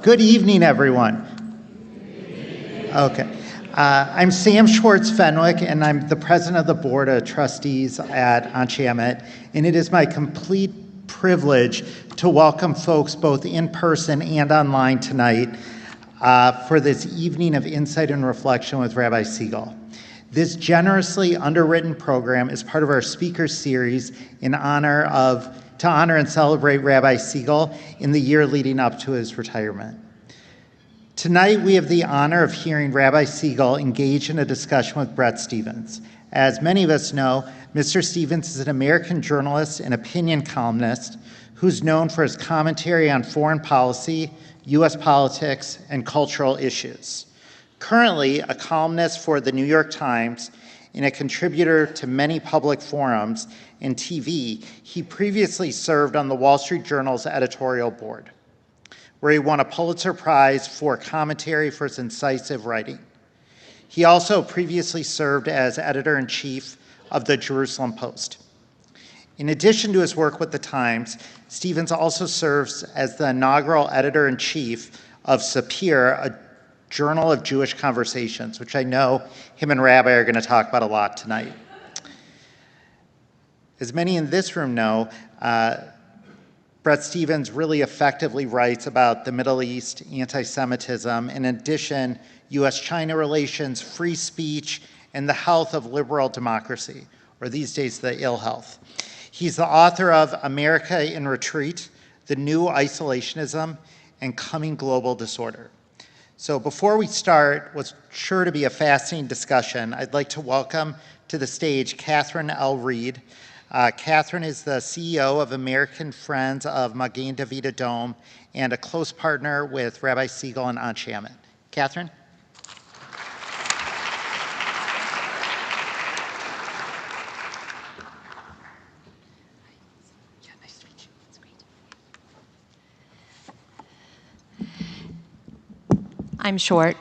Good evening, everyone. Okay. I'm Sam Schwartz-Fenwick, and I'm the president of the Board of Trustees at Anshe Emet, and it is my complete privilege to welcome folks both in person and online tonight for this evening of insight and reflection with Rabbi Siegel. This generously underwritten program is part of our speaker series to honor and celebrate Rabbi Siegel in the year leading up to his retirement. Tonight, we have the honor of hearing Rabbi Siegel engage in a discussion with Bret Stephens. As many of us know, Mr. Stephens is an American journalist and opinion columnist who's known for his commentary on foreign policy, U.S. politics, and cultural issues. Currently, a columnist for the New York Times and a contributor to many public forums and TV, he previously served on the Wall Street Journal's editorial board, where he won a Pulitzer Prize for commentary for his incisive writing. He also previously served as editor-in-chief of the Jerusalem Post. In addition to his work with the Times, Stephens also serves as the inaugural editor-in-chief of Sapir, a journal of Jewish conversations, which I know him and Rabbi are going to talk about a lot tonight. As many in this room know, Bret Stephens really effectively writes about the Middle East, anti-Semitism, in addition, U.S.-China relations, free speech, and the health of liberal democracy, or these days, the ill health. He's the author of America in Retreat, The New Isolationism, and Coming Global Disorder. So before we start what's sure to be a fascinating discussion, I'd like to welcome to the stage Catherine L. Reed. Catherine is the CEO of American Friends of Magen David Adom and a close partner with Rabbi Siegel and Anshe Emet. Catherine? I'm short.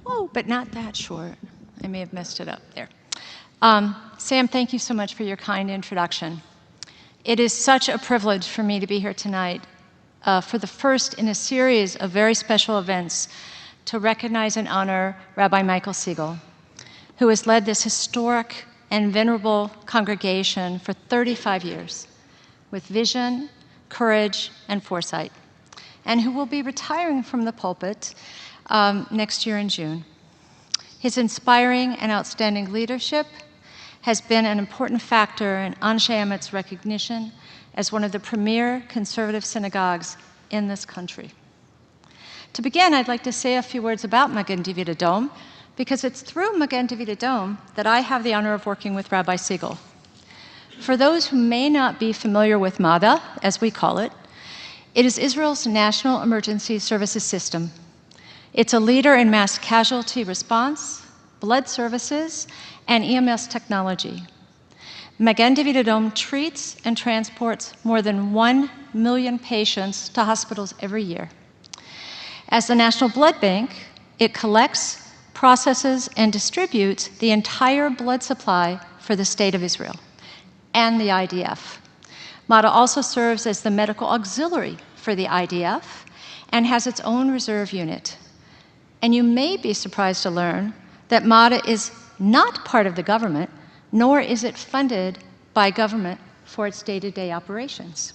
Whoa, but not that short. I may have messed it up there. Sam, thank you so much for your kind introduction. It is such a privilege for me to be here tonight for the first in a series of very special events to recognize and honor Rabbi Michael Siegel, who has led this historic and venerable congregation for 35 years with vision, courage, and foresight, and who will be retiring from the pulpit next year in June. His inspiring and outstanding leadership has been an important factor in Anshe Emet's recognition as one of the premier conservative synagogues in this country. To begin, I'd like to say a few words about Magen David Adom, because it's through Magen David Adom that I have the honor of working with Rabbi Siegel. For those who may not be familiar with MADA, as we call it, it is Israel's national emergency services system. It's a leader in mass casualty response, blood services, and EMS technology. Magen David Adom treats and transports more than 1 million patients to hospitals every year. As the National Blood Bank, it collects, processes, and distributes the entire blood supply for the State of Israel and the IDF. MADA also serves as the medical auxiliary for the IDF and has its own reserve unit. And you may be surprised to learn that MADA is not part of the government, nor is it funded by government for its day-to-day operations.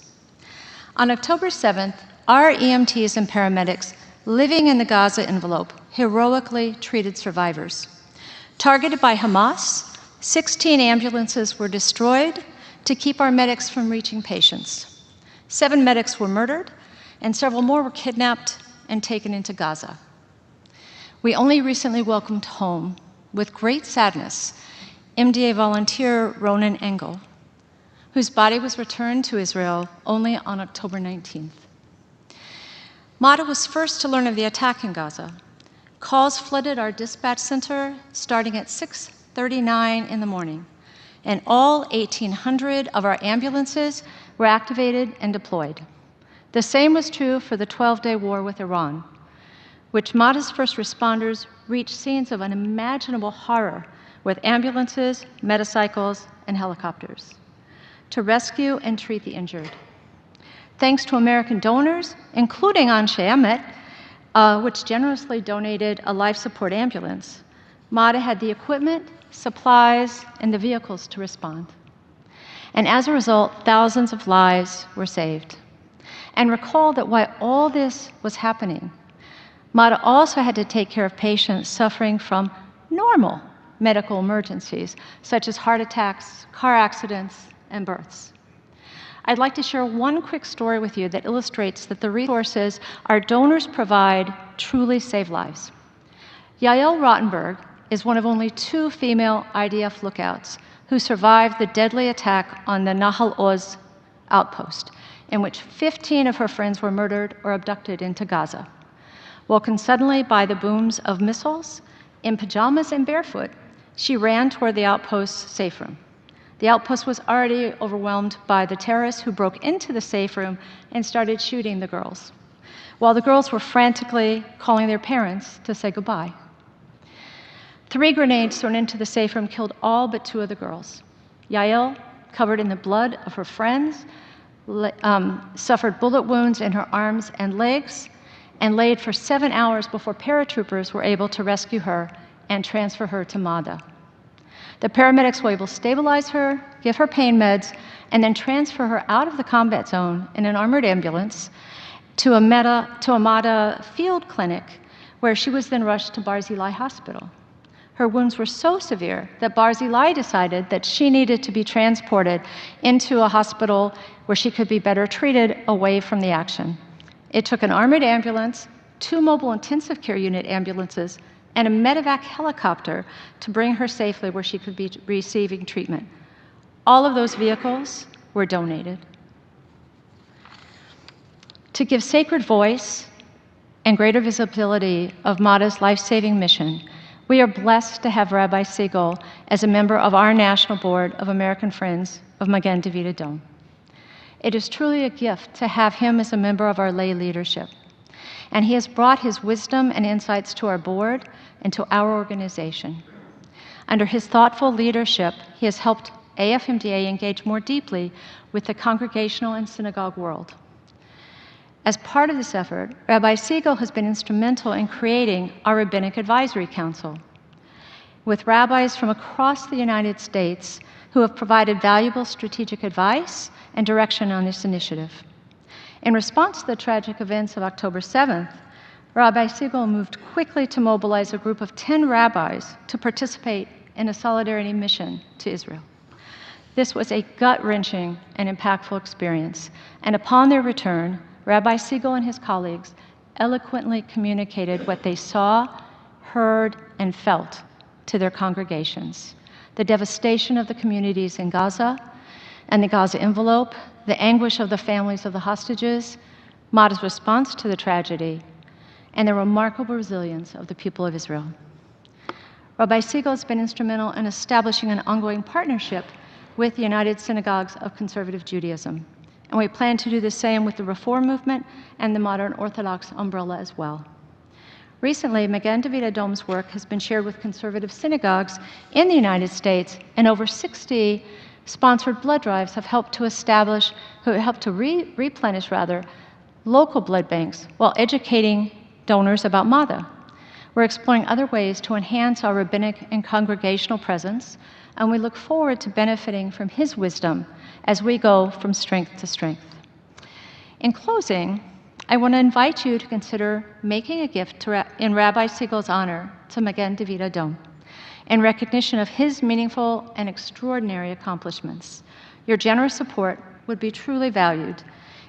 On October 7th, our EMTs and paramedics living in the Gaza envelope heroically treated survivors. Targeted by Hamas, 16 ambulances were destroyed to keep our medics from reaching patients. 7 medics were murdered, and several more were kidnapped and taken into Gaza. We only recently welcomed home, with great sadness, MDA volunteer Ronan Engel, whose body was returned to Israel only on October 19th. MADA was first to learn of the attack in Gaza. Calls flooded our dispatch center starting at 6:39 in the morning, and all 1,800 of our ambulances were activated and deployed. The same was true for the 12-day war with Iran, which MADA's first responders reached scenes of unimaginable horror with ambulances, motorcycles, and helicopters to rescue and treat the injured. Thanks to American donors, including Anshe Emet, which generously donated a life support ambulance, MADA had the equipment, supplies, and the vehicles to respond. And as a result, thousands of lives were saved. And recall that while all this was happening, MADA also had to take care of patients suffering from normal medical emergencies, such as heart attacks, car accidents, and births. I'd like to share one quick story with you that illustrates that the resources our donors provide truly save lives. Yael Rottenberg is one of only 2 female IDF lookouts who survived the deadly attack on the Nahal Oz outpost, in which 15 of her friends were murdered or abducted into Gaza. Woken suddenly by the booms of missiles, in pajamas and barefoot, she ran toward the outpost's safe room. The outpost was already overwhelmed by the terrorists who broke into the safe room and started shooting the girls, while the girls were frantically calling their parents to say goodbye. 3 grenades thrown into the safe room killed all but 2 of the girls. Yael, covered in the blood of her friends, suffered bullet wounds in her arms and legs, and laid for 7 hours before paratroopers were able to rescue her and transfer her to MADA. The paramedics were able to stabilize her, give her pain meds, and then transfer her out of the combat zone in an armored ambulance to a MADA field clinic, where she was then rushed to Barzilai Hospital. Her wounds were so severe that Barzilai decided that she needed to be transported into a hospital where she could be better treated away from the action. It took an armored ambulance, 2 mobile intensive care unit ambulances, and a medevac helicopter to bring her safely where she could be receiving treatment. All of those vehicles were donated. To give sacred voice and greater visibility of MADA's life-saving mission, we are blessed to have Rabbi Siegel as a member of our National Board of American Friends of Magen David Adom. It is truly a gift to have him as a member of our lay leadership. And he has brought his wisdom and insights to our board and to our organization. Under his thoughtful leadership, he has helped AFMDA engage more deeply with the congregational and synagogue world. As part of this effort, Rabbi Siegel has been instrumental in creating our Rabbinic Advisory Council, with rabbis from across the United States who have provided valuable strategic advice and direction on this initiative. In response to the tragic events of October 7th, Rabbi Siegel moved quickly to mobilize a group of 10 rabbis to participate in a solidarity mission to Israel. This was a gut-wrenching and impactful experience, and upon their return, Rabbi Siegel and his colleagues eloquently communicated what they saw, heard, and felt to their congregations: the devastation of the communities in Gaza and the Gaza envelope, the anguish of the families of the hostages, MADA's response to the tragedy, and the remarkable resilience of the people of Israel. Rabbi Siegel has been instrumental in establishing an ongoing partnership with the United Synagogues of Conservative Judaism, and we plan to do the same with the Reform movement and the Modern Orthodox umbrella as well. Recently, Magen David Adom's work has been shared with conservative synagogues in the United States, and over 60 sponsored blood drives have helped to replenish local blood banks while educating donors about MADA. We're exploring other ways to enhance our rabbinic and congregational presence, and we look forward to benefiting from his wisdom as we go from strength to strength. In closing, I want to invite you to consider making a gift in Rabbi Siegel's honor to Magen David Adom, in recognition of his meaningful and extraordinary accomplishments. Your generous support would be truly valued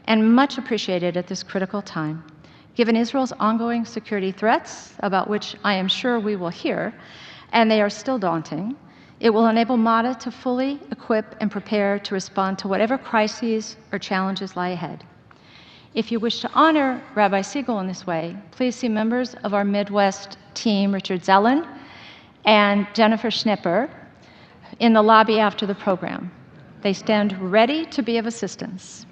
and much appreciated at this critical time. Given Israel's ongoing security threats, about which I am sure we will hear, and they are still daunting, it will enable MADA to fully equip and prepare to respond to whatever crises or challenges lie ahead. If you wish to honor Rabbi Siegel in this way, please see members of our Midwest team, Richard Zellen and Jennifer Schnipper, in the lobby after the program. They stand ready to be of assistance.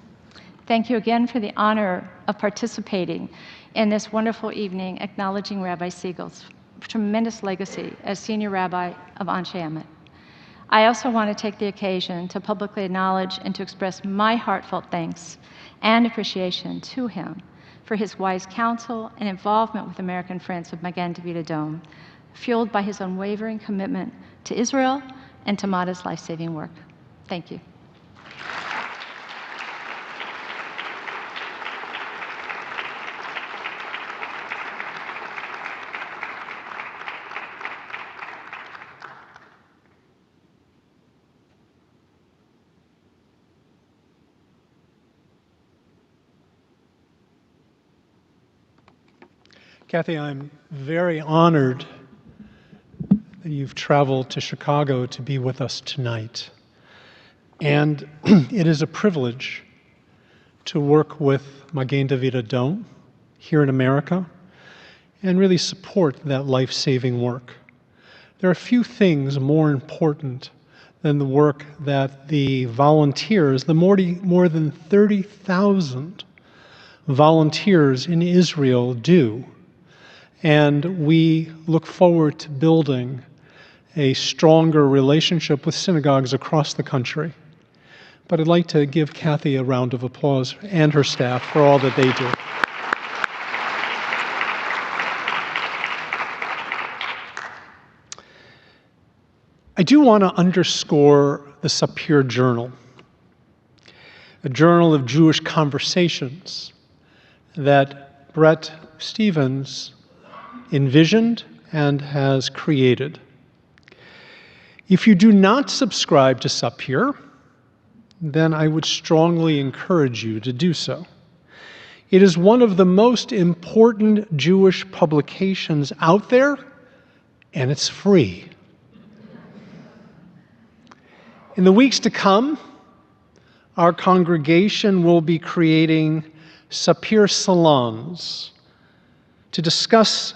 Thank you again for the honor of participating in this wonderful evening, acknowledging Rabbi Siegel's tremendous legacy as senior rabbi of Anshe Emet. I also want to take the occasion to publicly acknowledge and to express my heartfelt thanks and appreciation to him for his wise counsel and involvement with American Friends of Magen David Adom, fueled by his unwavering commitment to Israel and to Madha's life-saving work. Thank you. Kathy, I'm very honored that you've traveled to Chicago to be with us tonight. And it is a privilege to work with Magen David Adom here in America and really support that life-saving work. There are few things more important than the work that the volunteers, the more than 30,000 volunteers in Israel do. And we look forward to building a stronger relationship with synagogues across the country. But I'd like to give Kathy a round of applause and her staff for all that they do. I do want to underscore the Sapir Journal, a journal of Jewish conversations that Bret Stephens envisioned and has created. If you do not subscribe to Sapir, then I would strongly encourage you to do so. It is one of the most important Jewish publications out there, and it's free. In the weeks to come, our congregation will be creating Sapir Salons to discuss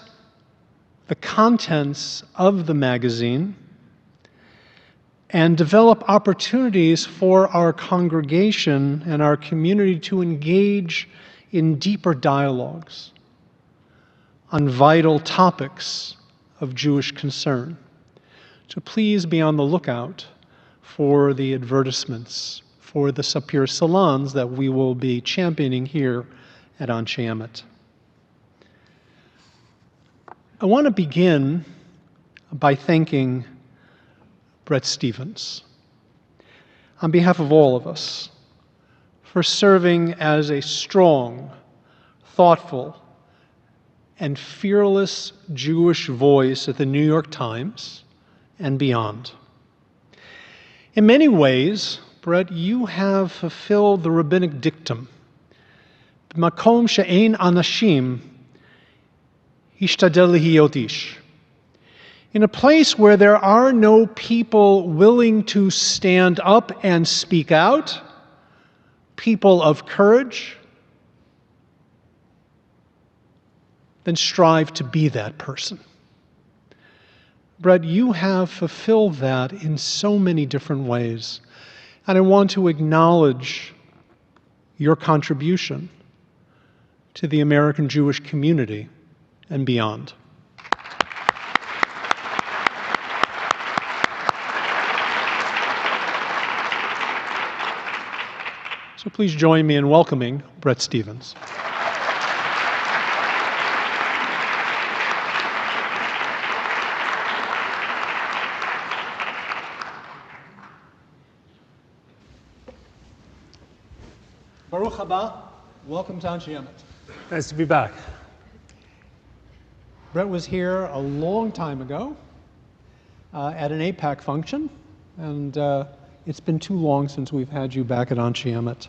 the contents of the magazine and develop opportunities for our congregation and our community to engage in deeper dialogues on vital topics of Jewish concern. So please be on the lookout for the advertisements for the Sapir Salons that we will be championing here at Anshe Emet. I want to begin by thanking Bret Stephens, on behalf of all of us, for serving as a strong, thoughtful, and fearless Jewish voice at the New York Times and beyond. In many ways, Bret, you have fulfilled the rabbinic dictum, "Makom she'ein anashim, hishtadel lihiyot ish." In a place where there are no people willing to stand up and speak out, people of courage, then strive to be that person. Bret, you have fulfilled that in so many different ways, and I want to acknowledge your contribution to the American Jewish community and beyond. So please join me in welcoming Bret Stephens. Baruch haba, welcome to Anshe Emet. Nice to be back. Bret was here a long time ago at an APAC function, and it's been too long since we've had you back at Anshe Emet.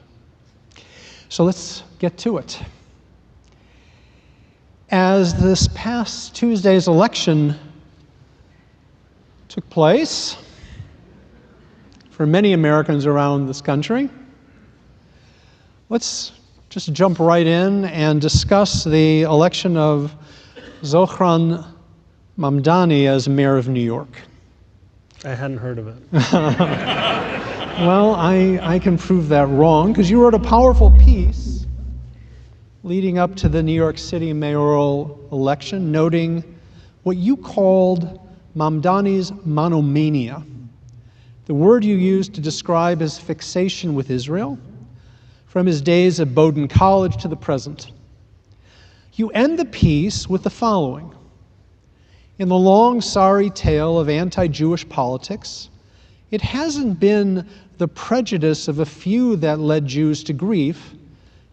So let's get to it. As this past Tuesday's election took place for many Americans around this country, let's just jump right in and discuss the election of Zohran Mamdani as mayor of New York. I hadn't heard of it. Well, I can prove that wrong, because you wrote a powerful piece leading up to the New York City mayoral election, noting what you called Mamdani's monomania, the word you used to describe his fixation with Israel, from his days at Bowdoin College to the present. You end the piece with the following. In the long, sorry tale of anti-Jewish politics, it hasn't been the prejudice of a few that led Jews to grief.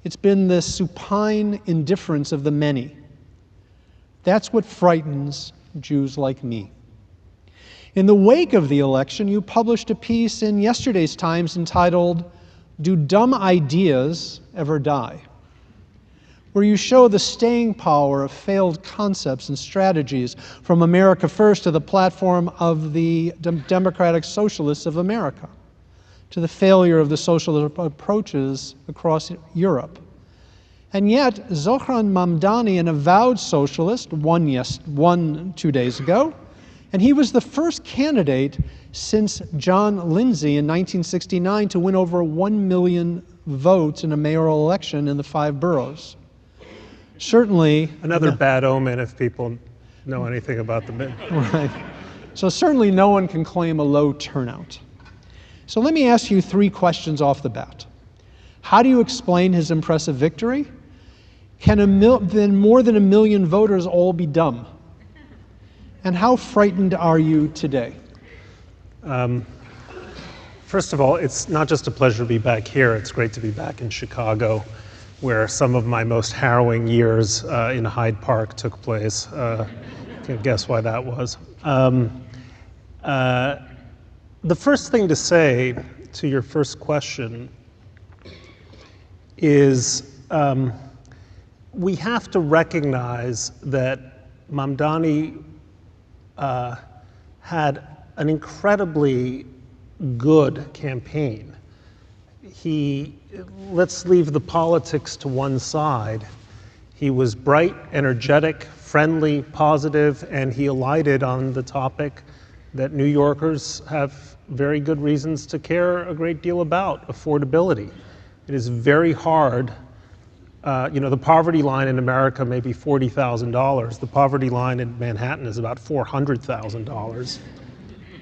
It's been the supine indifference of the many. That's what frightens Jews like me. In the wake of the election, you published a piece in yesterday's Times entitled, "Do Dumb Ideas Ever Die?" where you show the staying power of failed concepts and strategies from America First to the platform of the Democratic Socialists of America, to the failure of the socialist approaches across Europe. And yet, Zohran Mamdani, an avowed socialist, won 2 days ago, and he was the first candidate since John Lindsay in 1969 to win over 1 million votes in a mayoral election in the 5 boroughs. Certainly... Another bad omen if people know anything about the mid. Right. So certainly no one can claim a low turnout. So let me ask you 3 questions off the bat. How do you explain his impressive victory? Can then more than 1 million voters all be dumb? And how frightened are you today? First of all, it's not just a pleasure to be back here. It's great to be back in Chicago, where some of my most harrowing years in Hyde Park took place. Can guess why that was. The first thing to say to your first question is we have to recognize that Mamdani had an incredibly good campaign. Let's leave the politics to one side. He was bright, energetic, friendly, positive, and he alighted on the topic that New Yorkers have very good reasons to care a great deal about: affordability. It is very hard. The poverty line in America may be $40,000. The poverty line in Manhattan is about $400,000.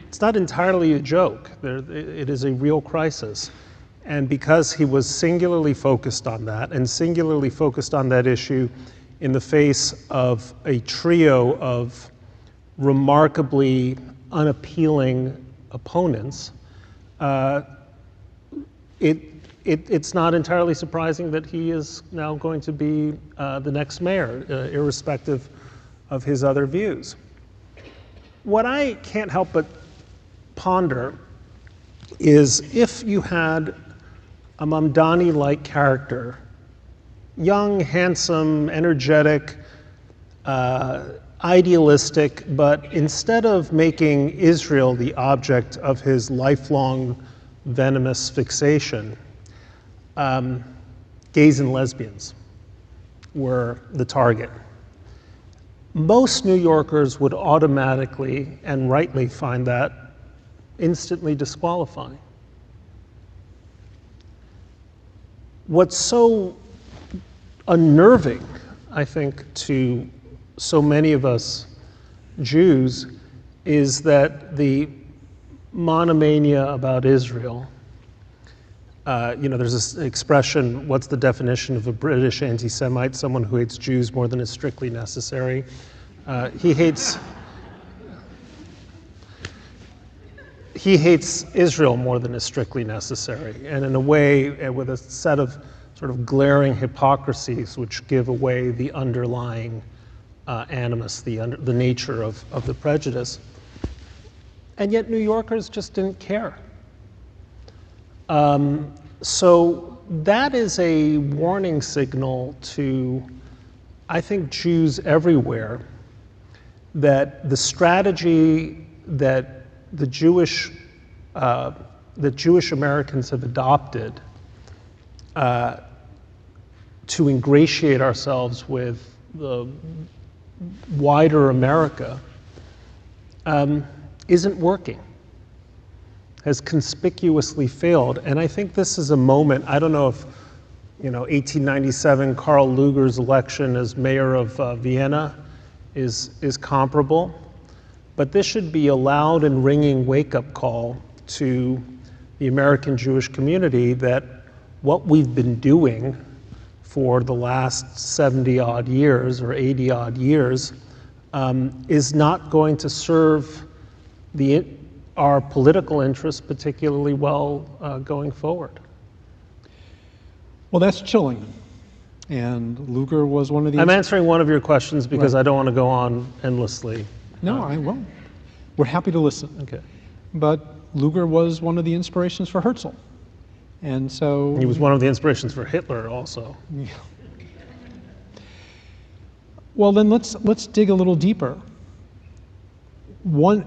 It's not entirely a joke. It is a real crisis. And because he was singularly focused on that, and singularly focused on that issue in the face of a trio of remarkably unappealing opponents, it's not entirely surprising that he is now going to be the next mayor, irrespective of his other views. What I can't help but ponder is if you had a Mamdani-like character, young, handsome, energetic, idealistic, but instead of making Israel the object of his lifelong venomous fixation, gays and lesbians were the target. Most New Yorkers would automatically and rightly find that instantly disqualifying. What's so unnerving, I think, to so many of us Jews is that the monomania about Israel, there's this expression, what's the definition of a British anti-Semite? Someone who hates Jews more than is strictly necessary. He hates Israel more than is strictly necessary, and in a way, with a set of sort of glaring hypocrisies which give away the underlying animus, the nature of the prejudice. And yet New Yorkers just didn't care. So that is a warning signal to, I think, Jews everywhere, that the strategy that the Jewish Americans have adopted to ingratiate ourselves with the wider America isn't working, has conspicuously failed. And I think this is a moment, I don't know if 1897 Karl Lueger's election as mayor of Vienna is comparable, but this should be a loud and ringing wake-up call to the American Jewish community that what we've been doing for the last 70 odd years or 80 odd years is not going to serve our political interests particularly well going forward. Well, that's chilling. And Lugar was one of the... I'm answering one of your questions because I don't want to go on endlessly. No, I won't. We're happy to listen. Okay. But Lugar was one of the inspirations for Herzl. And so... He was one of the inspirations for Hitler also. Yeah. Well, then let's dig a little deeper.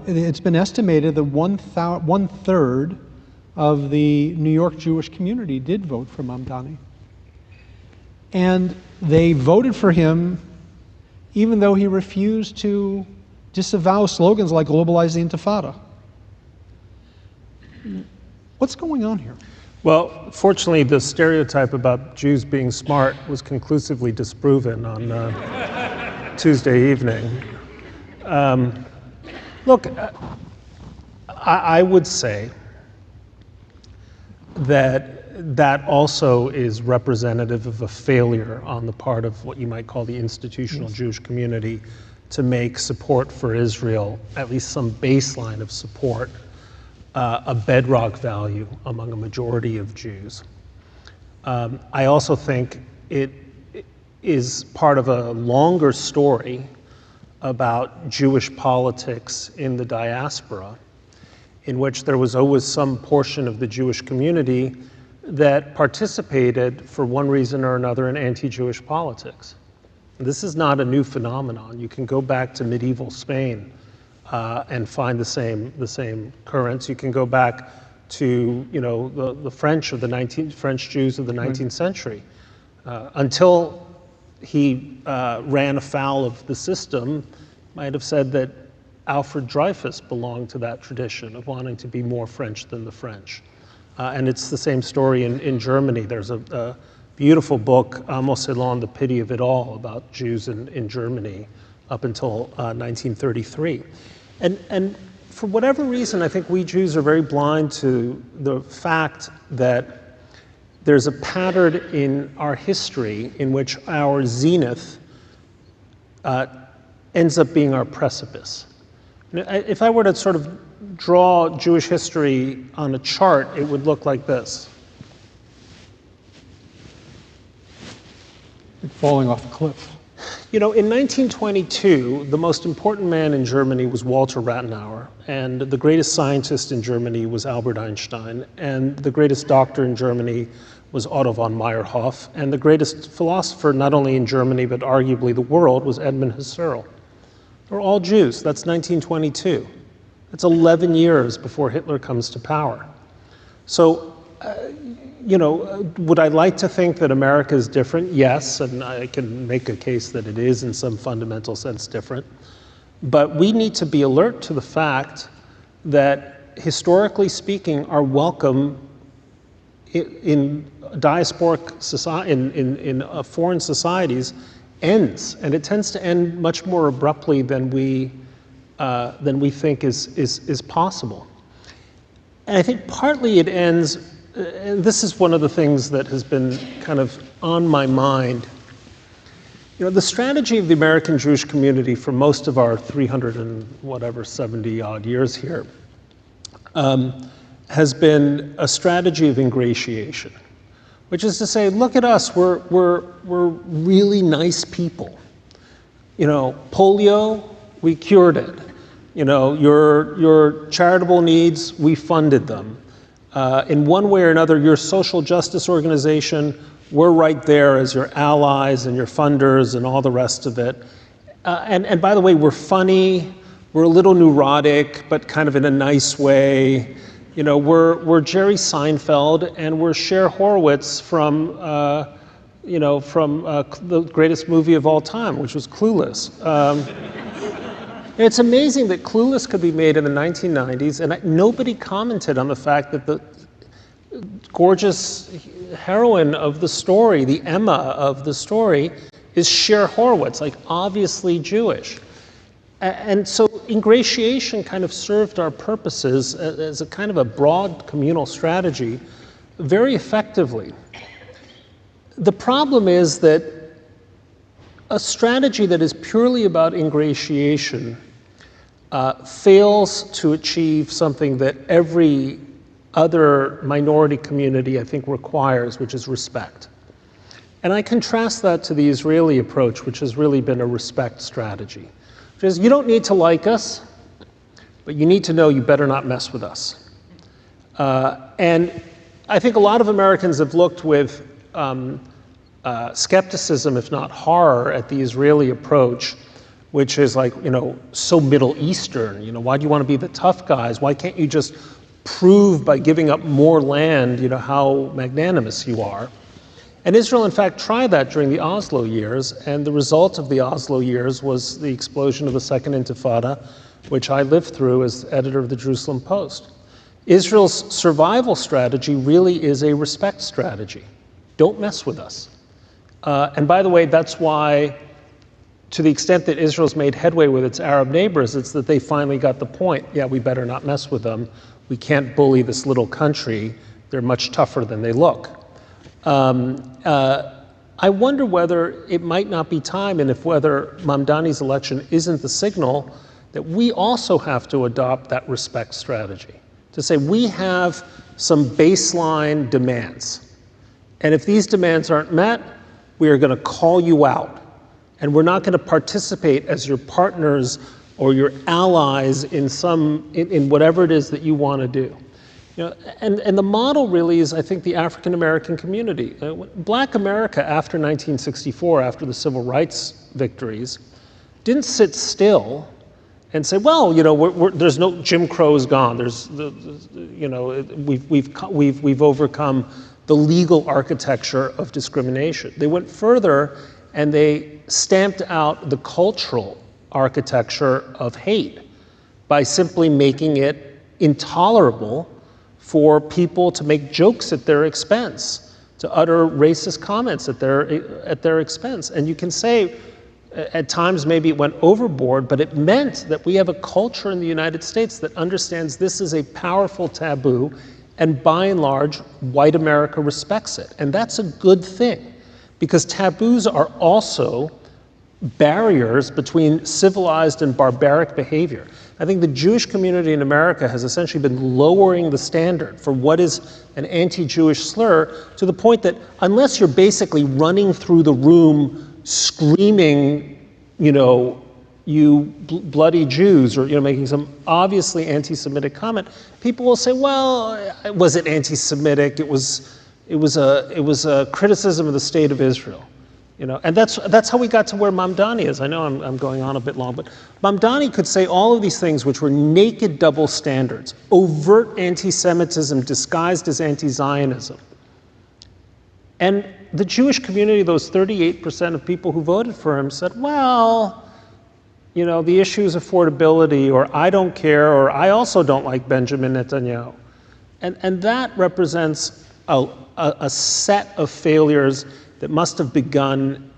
It's been estimated that one third of the New York Jewish community did vote for Mamdani. And they voted for him even though he refused to disavow slogans like globalize the Intifada. What's going on here? Well, fortunately, the stereotype about Jews being smart was conclusively disproven on Tuesday evening. Look, I would say that also is representative of a failure on the part of what you might call the institutional Jewish community to make support for Israel, at least some baseline of support, a bedrock value among a majority of Jews. I also think it is part of a longer story about Jewish politics in the diaspora, in which there was always some portion of the Jewish community that participated for one reason or another in anti-Jewish politics. This is not a new phenomenon. You can go back to medieval Spain and find the same currents. You can go back to the French Jews of the 19th century. Until he ran afoul of the system, might have said that Alfred Dreyfus belonged to that tradition of wanting to be more French than the French. And it's the same story in Germany. There's a beautiful book, Amos Celan, The Pity of It All, about Jews in Germany up until 1933. And for whatever reason, I think we Jews are very blind to the fact that there's a pattern in our history in which our zenith ends up being our precipice. If I were to sort of draw Jewish history on a chart, it would look like this. Like falling off a cliff. In 1922, the most important man in Germany was Walter Rathenauer, and the greatest scientist in Germany was Albert Einstein, and the greatest doctor in Germany was Otto von Meyerhoff, and the greatest philosopher, not only in Germany, but arguably the world, was Edmund Husserl. They're all Jews. That's 1922. That's 11 years before Hitler comes to power. So, would I like to think that America is different? Yes, and I can make a case that it is in some fundamental sense different. But we need to be alert to the fact that, historically speaking, our welcome in diasporic society, in foreign societies, ends, and it tends to end much more abruptly than we think is possible. And I think partly it ends, and this is one of the things that has been kind of on my mind. The strategy of the American Jewish community for most of our 70 odd years here has been a strategy of ingratiation, which is to say, look at us, we're really nice people. Polio, we cured it. Your charitable needs, we funded them. In one way or another, your social justice organization, we're right there as your allies and your funders and all the rest of it. And by the way, we're funny, we're a little neurotic, but kind of in a nice way. We're Jerry Seinfeld and we're Cher Horowitz from the greatest movie of all time, which was Clueless. It's amazing that Clueless could be made in the 1990s, and nobody commented on the fact that the gorgeous heroine of the story, the Emma of the story, is Cher Horowitz, like obviously Jewish. And so ingratiation kind of served our purposes as a kind of a broad communal strategy very effectively. The problem is that a strategy that is purely about ingratiation fails to achieve something that every other minority community, I think, requires, which is respect. And I contrast that to the Israeli approach, which has really been a respect strategy. Which is, you don't need to like us, but you need to know you better not mess with us. And I think a lot of Americans have looked with skepticism, if not horror, at the Israeli approach, which is like, so Middle Eastern. Why do you want to be the tough guys? Why can't you just prove by giving up more land, how magnanimous you are? And Israel, in fact, tried that during the Oslo years, and the result of the Oslo years was the explosion of the Second Intifada, which I lived through as editor of the Jerusalem Post. Israel's survival strategy really is a respect strategy. Don't mess with us. And by the way, that's why, to the extent that Israel's made headway with its Arab neighbors, it's that they finally got the point. Yeah, we better not mess with them. We can't bully this little country. They're much tougher than they look. I wonder whether it might not be time, and whether Mamdani's election isn't the signal, that we also have to adopt that respect strategy. To say, we have some baseline demands. And if these demands aren't met, we are going to call you out. And we're not going to participate as your partners or your allies in whatever it is that you want to do. And the model really is, I think, the African American community. Black America after 1964, after the civil rights victories, didn't sit still and say, well, there's no, Jim Crow is gone. We've overcome the legal architecture of discrimination. They went further and they stamped out the cultural architecture of hate by simply making it intolerable for people to make jokes at their expense, to utter racist comments at their expense. And you can say, at times maybe it went overboard, but it meant that we have a culture in the United States that understands this is a powerful taboo, and by and large, white America respects it. And that's a good thing, because taboos are also barriers between civilized and barbaric behavior. I think the Jewish community in America has essentially been lowering the standard for what is an anti-Jewish slur, to the point that unless you're basically running through the room screaming, you bloody Jews, or making some obviously anti-Semitic comment, people will say, well, was it anti-Semitic? It was a criticism of the state of Israel. And that's how we got to where Mamdani is. I know I'm going on a bit long, but Mamdani could say all of these things which were naked double standards, overt anti-Semitism disguised as anti-Zionism. And the Jewish community, those 38% of people who voted for him, said, well, the issue is affordability, or I don't care, or I also don't like Benjamin Netanyahu. And that represents a set of failures that must have begun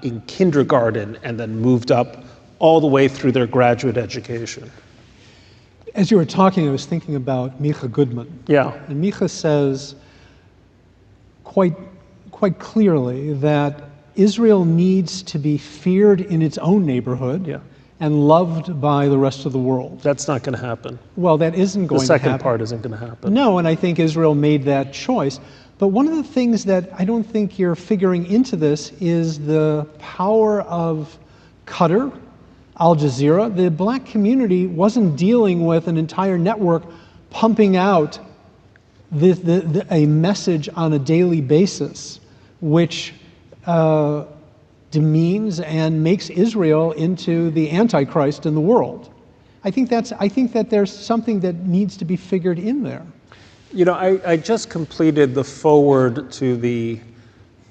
in kindergarten and then moved up all the way through their graduate education. As you were talking, I was thinking about Micha Goodman. Yeah. And Micha says quite clearly that Israel needs to be feared in its own neighborhood, and loved by the rest of the world. That's not going to happen. Well, that isn't going to happen. The second part isn't going to happen. No, and I think Israel made that choice. But one of the things that I don't think you're figuring into this is the power of Qatar, Al Jazeera. The black community wasn't dealing with an entire network pumping out a message on a daily basis, which demeans and makes Israel into the Antichrist in the world. I think that there's something that needs to be figured in there. I just completed the foreword to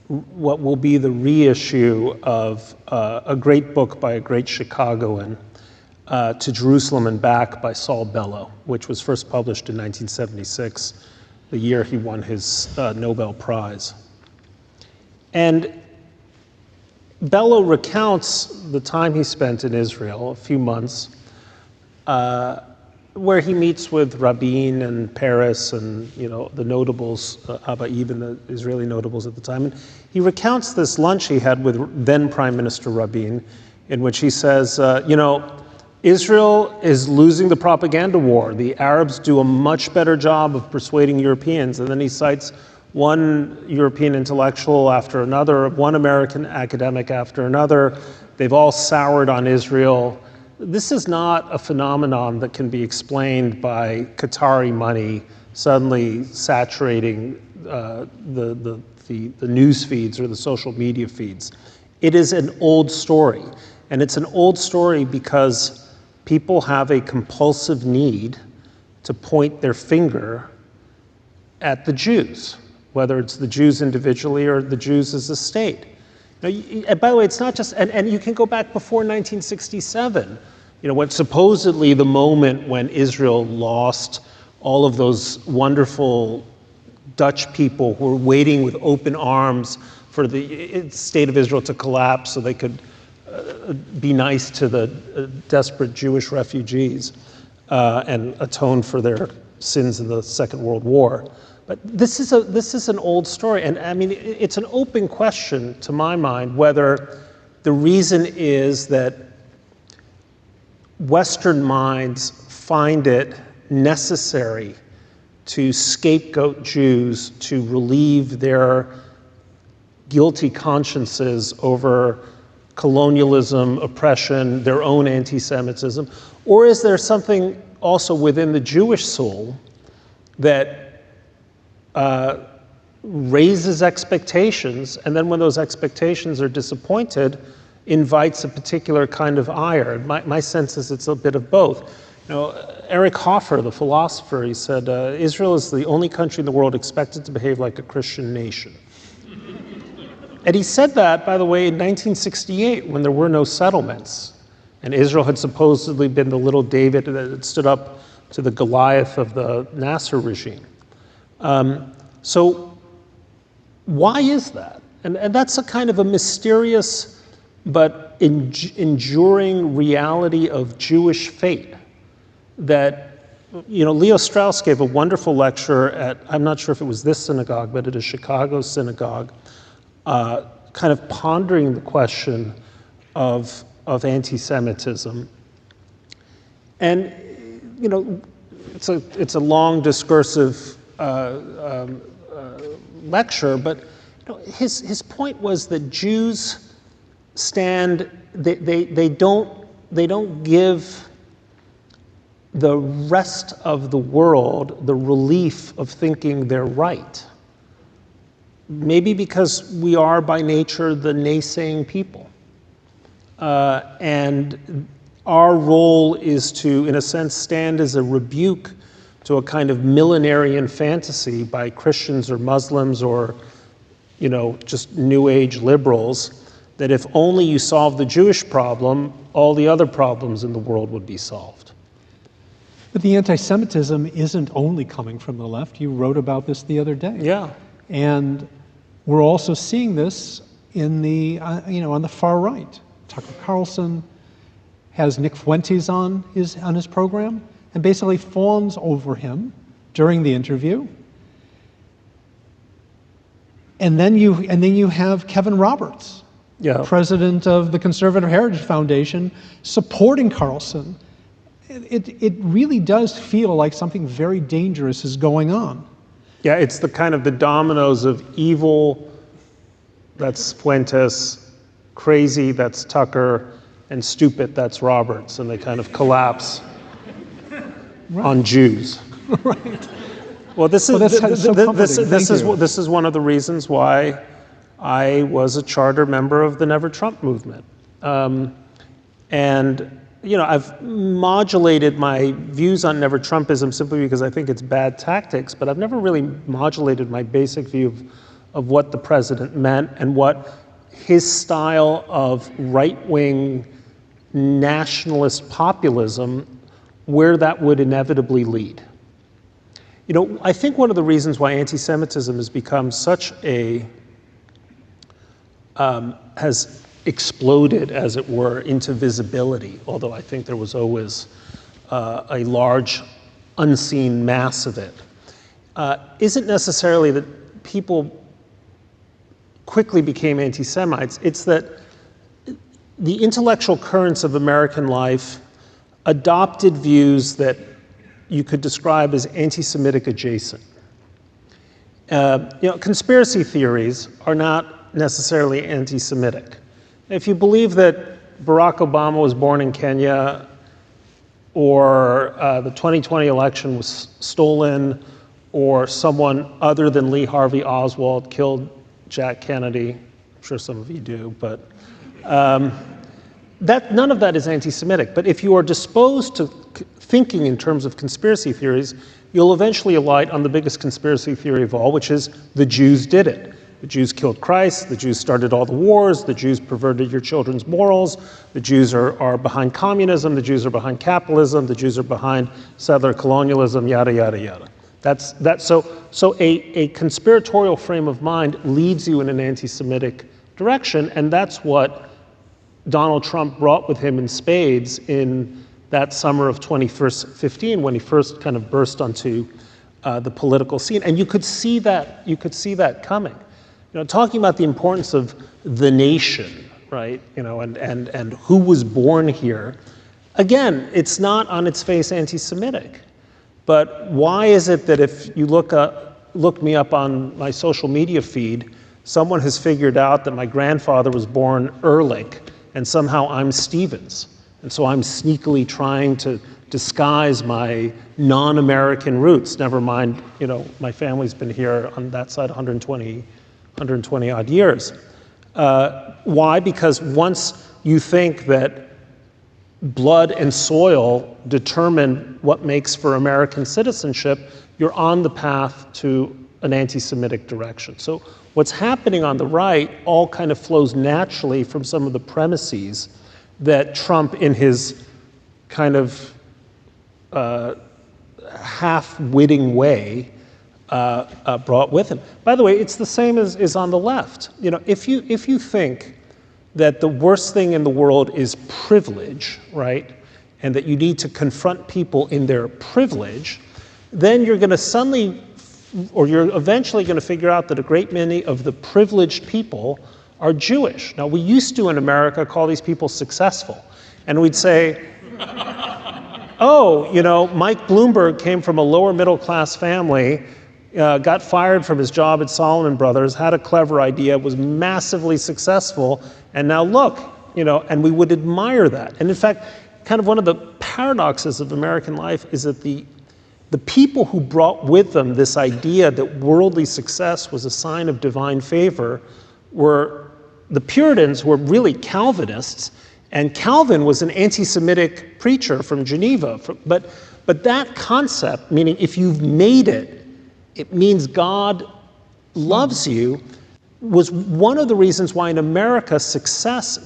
what will be the reissue of a great book by a great Chicagoan, To Jerusalem and Back by Saul Bellow, which was first published in 1976, the year he won his Nobel Prize. And Bellow recounts the time he spent in Israel, a few months, where he meets with Rabin and Paris and the notables, Abba, even the Israeli notables at the time. And he recounts this lunch he had with then Prime Minister Rabin, in which he says, Israel is losing the propaganda war. The Arabs do a much better job of persuading Europeans. And then he cites one European intellectual after another, one American academic after another. They've all soured on Israel. This is not a phenomenon that can be explained by Qatari money suddenly saturating the news feeds or the social media feeds. It is an old story. And it's an old story because people have a compulsive need to point their finger at the Jews, whether it's the Jews individually or the Jews as a state. Now, and by the way, it's not just, and you can go back before 1967, when supposedly the moment when Israel lost all of those wonderful Dutch people who were waiting with open arms for the state of Israel to collapse so they could be nice to the desperate Jewish refugees and atone for their sins in the Second World War. But this is an old story, and I mean, it's an open question to my mind whether the reason is that Western minds find it necessary to scapegoat Jews to relieve their guilty consciences over colonialism, oppression, their own anti-Semitism, or is there something also within the Jewish soul that raises expectations, and then when those expectations are disappointed, invites a particular kind of ire? My sense is it's a bit of both. Eric Hoffer, the philosopher, he said, Israel is the only country in the world expected to behave like a Christian nation. And he said that, by the way, in 1968, when there were no settlements, and Israel had supposedly been the little David that had stood up to the Goliath of the Nasser regime. So why is that? And that's a kind of a mysterious but enduring reality of Jewish fate that, Leo Strauss gave a wonderful lecture at, I'm not sure if it was this synagogue, but at a Chicago synagogue, kind of pondering the question of anti-Semitism. And, it's a long discursive lecture, but his point was that Jews stand, they don't give the rest of the world the relief of thinking they're right. Maybe because we are by nature the naysaying people. And our role is to, in a sense, stand as a rebuke to a kind of millenarian fantasy by Christians or Muslims or, just New Age liberals, that if only you solve the Jewish problem, all the other problems in the world would be solved. But the anti-Semitism isn't only coming from the left. You wrote about this the other day. Yeah. And we're also seeing this in the, on the far right. Tucker Carlson has Nick Fuentes on his program and basically fawns over him during the interview. And then you have Kevin Roberts, president of the Conservative Heritage Foundation, supporting Carlson. It really does feel like something very dangerous is going on. Yeah, it's the kind of the dominoes of evil, that's Fuentes, crazy, that's Tucker, and stupid, that's Roberts, and they kind of collapse on Jews. Right. Well, this is one of the reasons why I was a charter member of the Never Trump movement. And I've modulated my views on Never Trumpism simply because I think it's bad tactics, but I've never really modulated my basic view of what the president meant and what his style of right-wing nationalist populism, where that would inevitably lead. I think one of the reasons why anti-Semitism has become such a, has exploded, as it were, into visibility, although I think there was always a large unseen mass of it, isn't necessarily that people quickly became anti-Semites. It's that the intellectual currents of American life adopted views that you could describe as anti-Semitic adjacent. Conspiracy theories are not necessarily anti-Semitic. If you believe that Barack Obama was born in Kenya, or the 2020 election was stolen, or someone other than Lee Harvey Oswald killed Jack Kennedy, I'm sure some of you do, but none of that is anti-Semitic. But if you are disposed to thinking in terms of conspiracy theories, you'll eventually alight on the biggest conspiracy theory of all, which is the Jews did it. The Jews killed Christ, the Jews started all the wars, the Jews perverted your children's morals, the Jews are behind communism, the Jews are behind capitalism, the Jews are behind settler colonialism, yada, yada, yada. So a conspiratorial frame of mind leads you in an anti-Semitic direction, and that's what Donald Trump brought with him in spades in that summer of 2015, when he first kind of burst onto the political scene. And you could see that coming. Talking about the importance of the nation, right? And who was born here. Again, it's not on its face anti-Semitic. But why is it that if you look me up on my social media feed, someone has figured out that my grandfather was born Ehrlich, and somehow I'm Stevens? And so I'm sneakily trying to disguise my non-American roots. Never mind, my family's been here on that side 120 odd years. Why? Because once you think that blood and soil determine what makes for American citizenship, you're on the path to an anti-Semitic direction. So what's happening on the right all kind of flows naturally from some of the premises that Trump, in his kind of half-witting way, brought with him. By the way, it's the same as on the left. If you think that the worst thing in the world is privilege, right, and that you need to confront people in their privilege, then you're going to you're eventually going to figure out that a great many of the privileged people are Jewish. Now, we used to in America call these people successful, and we'd say, oh, Mike Bloomberg came from a lower middle class family, got fired from his job at Solomon Brothers, had a clever idea, was massively successful, and now look, and we would admire that. And in fact, kind of one of the paradoxes of American life is that the people who brought with them this idea that worldly success was a sign of divine favor were the Puritans, who were really Calvinists, and Calvin was an anti-Semitic preacher from Geneva. But that concept, meaning if you've made it, it means God loves you, was one of the reasons why in America success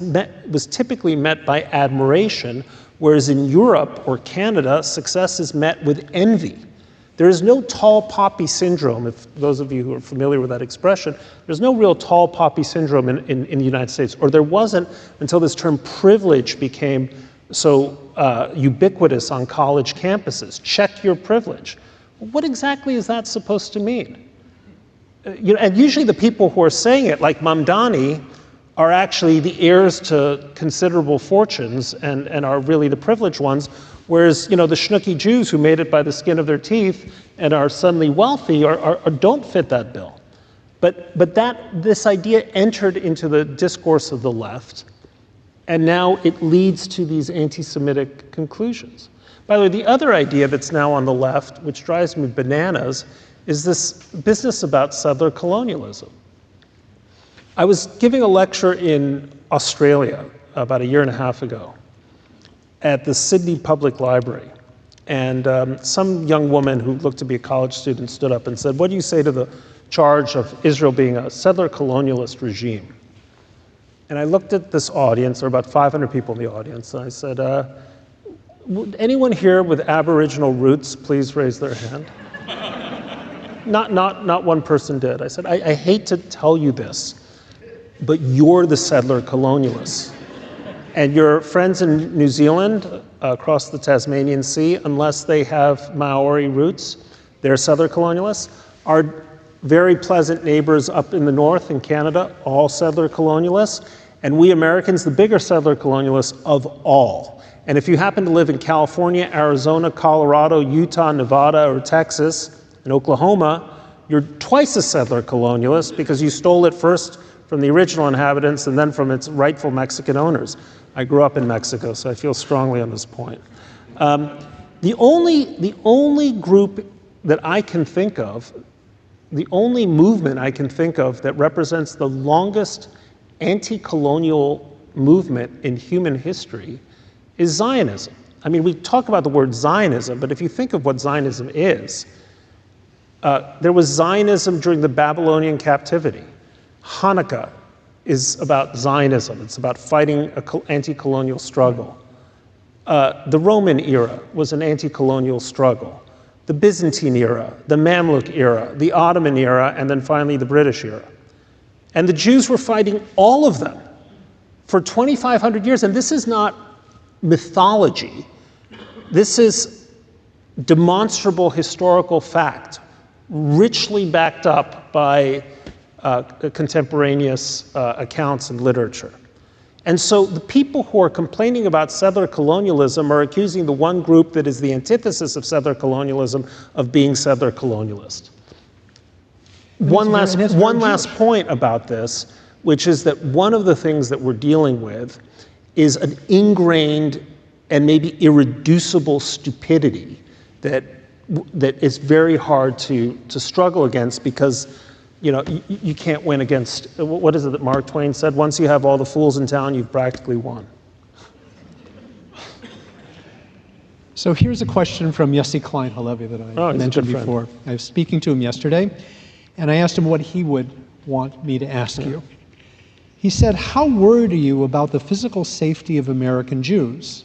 was typically met by admiration, whereas in Europe or Canada, success is met with envy. There is no tall poppy syndrome, if those of you who are familiar with that expression, there's no real tall poppy syndrome in the United States, or there wasn't until this term privilege became so ubiquitous on college campuses. Check your privilege. What exactly is that supposed to mean? And usually the people who are saying it, like Mamdani, are actually the heirs to considerable fortunes and are really the privileged ones, whereas the schnooky Jews who made it by the skin of their teeth and are suddenly wealthy don't fit that bill. But this idea entered into the discourse of the left, and now it leads to these anti-Semitic conclusions. By the way, the other idea that's now on the left, which drives me bananas, is this business about settler colonialism. I was giving a lecture in Australia about a year and a half ago at the Sydney Public Library. And some young woman who looked to be a college student stood up and said, "What do you say to the charge of Israel being a settler colonialist regime?" And I looked at this audience, there were about 500 people in the audience, and I said, would anyone here with Aboriginal roots please raise their hand? Not one person did. I said, I hate to tell you this, but you're the settler colonialists. And your friends in New Zealand, across the Tasmanian Sea, unless they have Maori roots, they're settler colonialists. Our very pleasant neighbors up in the north in Canada, all settler colonialists. And we Americans, the bigger settler colonialists of all. And if you happen to live in California, Arizona, Colorado, Utah, Nevada, or Texas, and Oklahoma, you're twice a settler colonialist because you stole it first from the original inhabitants and then from its rightful Mexican owners. I grew up in Mexico, so I feel strongly on this point. The only group that I can think of, the only movement I can think of that represents the longest anti-colonial movement in human history is Zionism. I mean, we talk about the word Zionism, but if you think of what Zionism is, there was Zionism during the Babylonian captivity. Hanukkah is about Zionism. It's about fighting an anti-colonial struggle. The Roman era was an anti-colonial struggle. The Byzantine era, the Mamluk era, the Ottoman era, and then finally the British era. And the Jews were fighting all of them for 2,500 years. And this is not mythology. This is demonstrable historical fact, richly backed up by contemporaneous accounts and literature. And so the people who are complaining about settler colonialism are accusing the one group that is the antithesis of settler colonialism of being settler colonialist. One last point about this, which is that one of the things that we're dealing with is an ingrained and maybe irreducible stupidity that is very hard to struggle against because you can't win against, what is it that Mark Twain said? Once you have all the fools in town, you've practically won. So here's a question from Yossi Klein Halevi that I mentioned before. I was speaking to him yesterday, and I asked him what he would want me to ask you. He said, how worried are you about the physical safety of American Jews?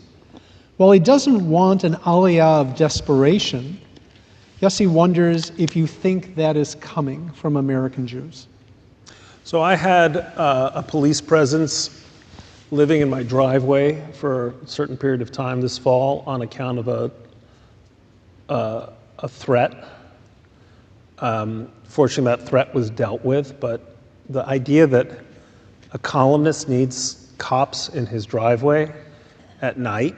While he doesn't want an aliyah of desperation, Yossi wonders if you think that is coming from American Jews. So I had a police presence living in my driveway for a certain period of time this fall on account of a threat. Fortunately, that threat was dealt with, but the idea that a columnist needs cops in his driveway at night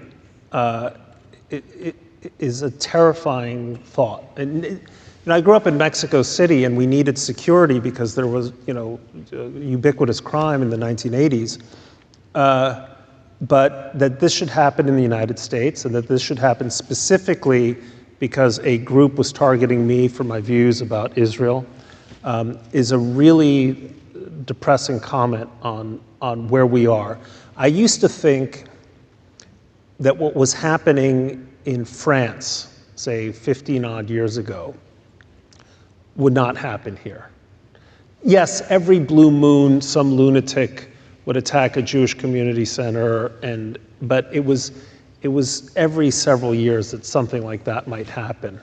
is a terrifying thought. And I grew up in Mexico City, and we needed security because there was, ubiquitous crime in the 1980s. But that this should happen in the United States, and that this should happen specifically because a group was targeting me for my views about Israel, is a really depressing comment on where we are. I used to think that what was happening in France, say 15-odd years ago, would not happen here. Yes, every blue moon, some lunatic would attack a Jewish community center, but it was every several years that something like that might happen.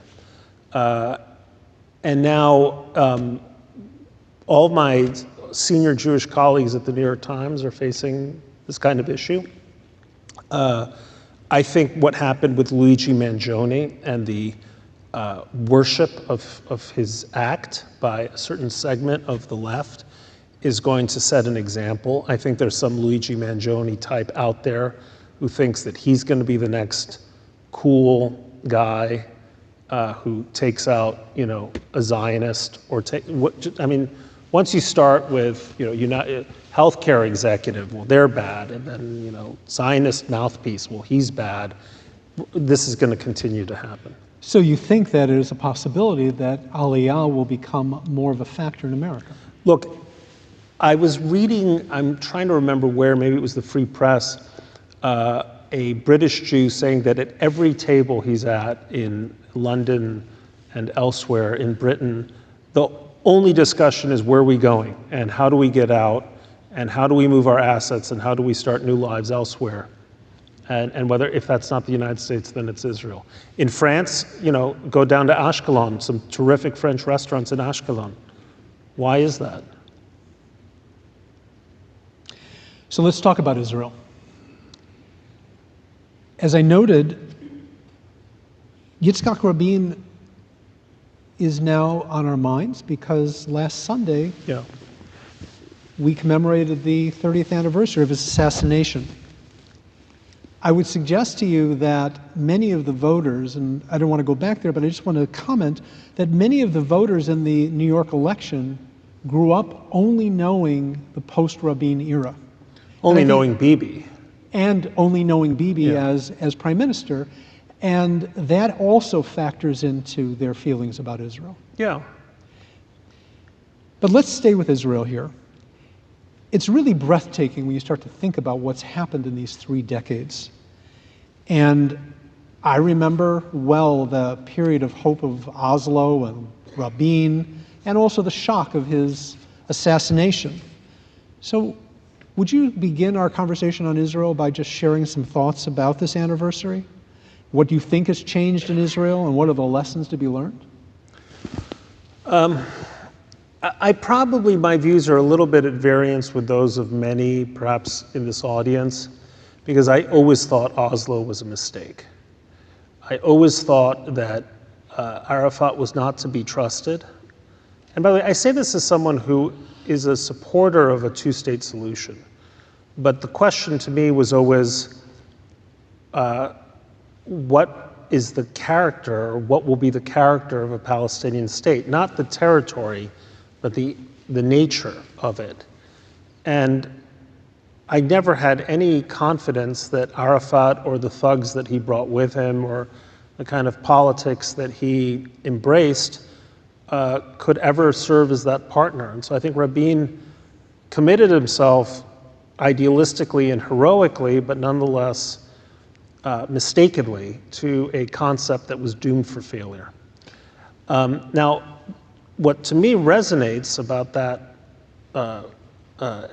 And now all my senior Jewish colleagues at the New York Times are facing this kind of issue. I think what happened with Luigi Mangione and the worship of his act by a certain segment of the left is going to set an example. I think there's some Luigi Mangione type out there who thinks that he's going to be the next cool guy who takes out, a Zionist or once you start with, healthcare executive, well, they're bad, and then, Zionist mouthpiece, well, he's bad. This is going to continue to happen. So you think that it is a possibility that Aliyah will become more of a factor in America? Look, I was reading, I'm trying to remember where, maybe it was the Free Press, a British Jew saying that at every table he's at in London and elsewhere in Britain, the only discussion is where are we going and how do we get out and how do we move our assets and how do we start new lives elsewhere. And whether, if that's not the United States, then it's Israel. In France, go down to Ashkelon, some terrific French restaurants in Ashkelon. Why is that? So let's talk about Israel. As I noted, Yitzhak Rabin is now on our minds because last Sunday Yeah. we commemorated the 30th anniversary of his assassination. I would suggest to you that many of the voters, and I don't want to go back there, but I just want to comment that many of the voters in the New York election grew up only knowing the post-Rabin era. Only knowing Bibi. And only knowing Bibi Yeah. as prime minister. And that also factors into their feelings about Israel. Yeah. But let's stay with Israel here. It's really breathtaking when you start to think about what's happened in these 3 decades. And I remember well the period of hope of Oslo and Rabin, and also the shock of his assassination. So would you begin our conversation on Israel by just sharing some thoughts about this anniversary? What do you think has changed in Israel, and what are the lessons to be learned? My views are a little bit at variance with those of many, perhaps in this audience, because I always thought Oslo was a mistake. I always thought that Arafat was not to be trusted. And by the way, I say this as someone who is a supporter of a two-state solution. But the question to me was always, what is the character, or what will be the character of a Palestinian state? Not the territory, but the nature of it. And I never had any confidence that Arafat or the thugs that he brought with him or the kind of politics that he embraced could ever serve as that partner. And so I think Rabin committed himself idealistically and heroically, but nonetheless mistakenly, to a concept that was doomed for failure. Now, what to me resonates about that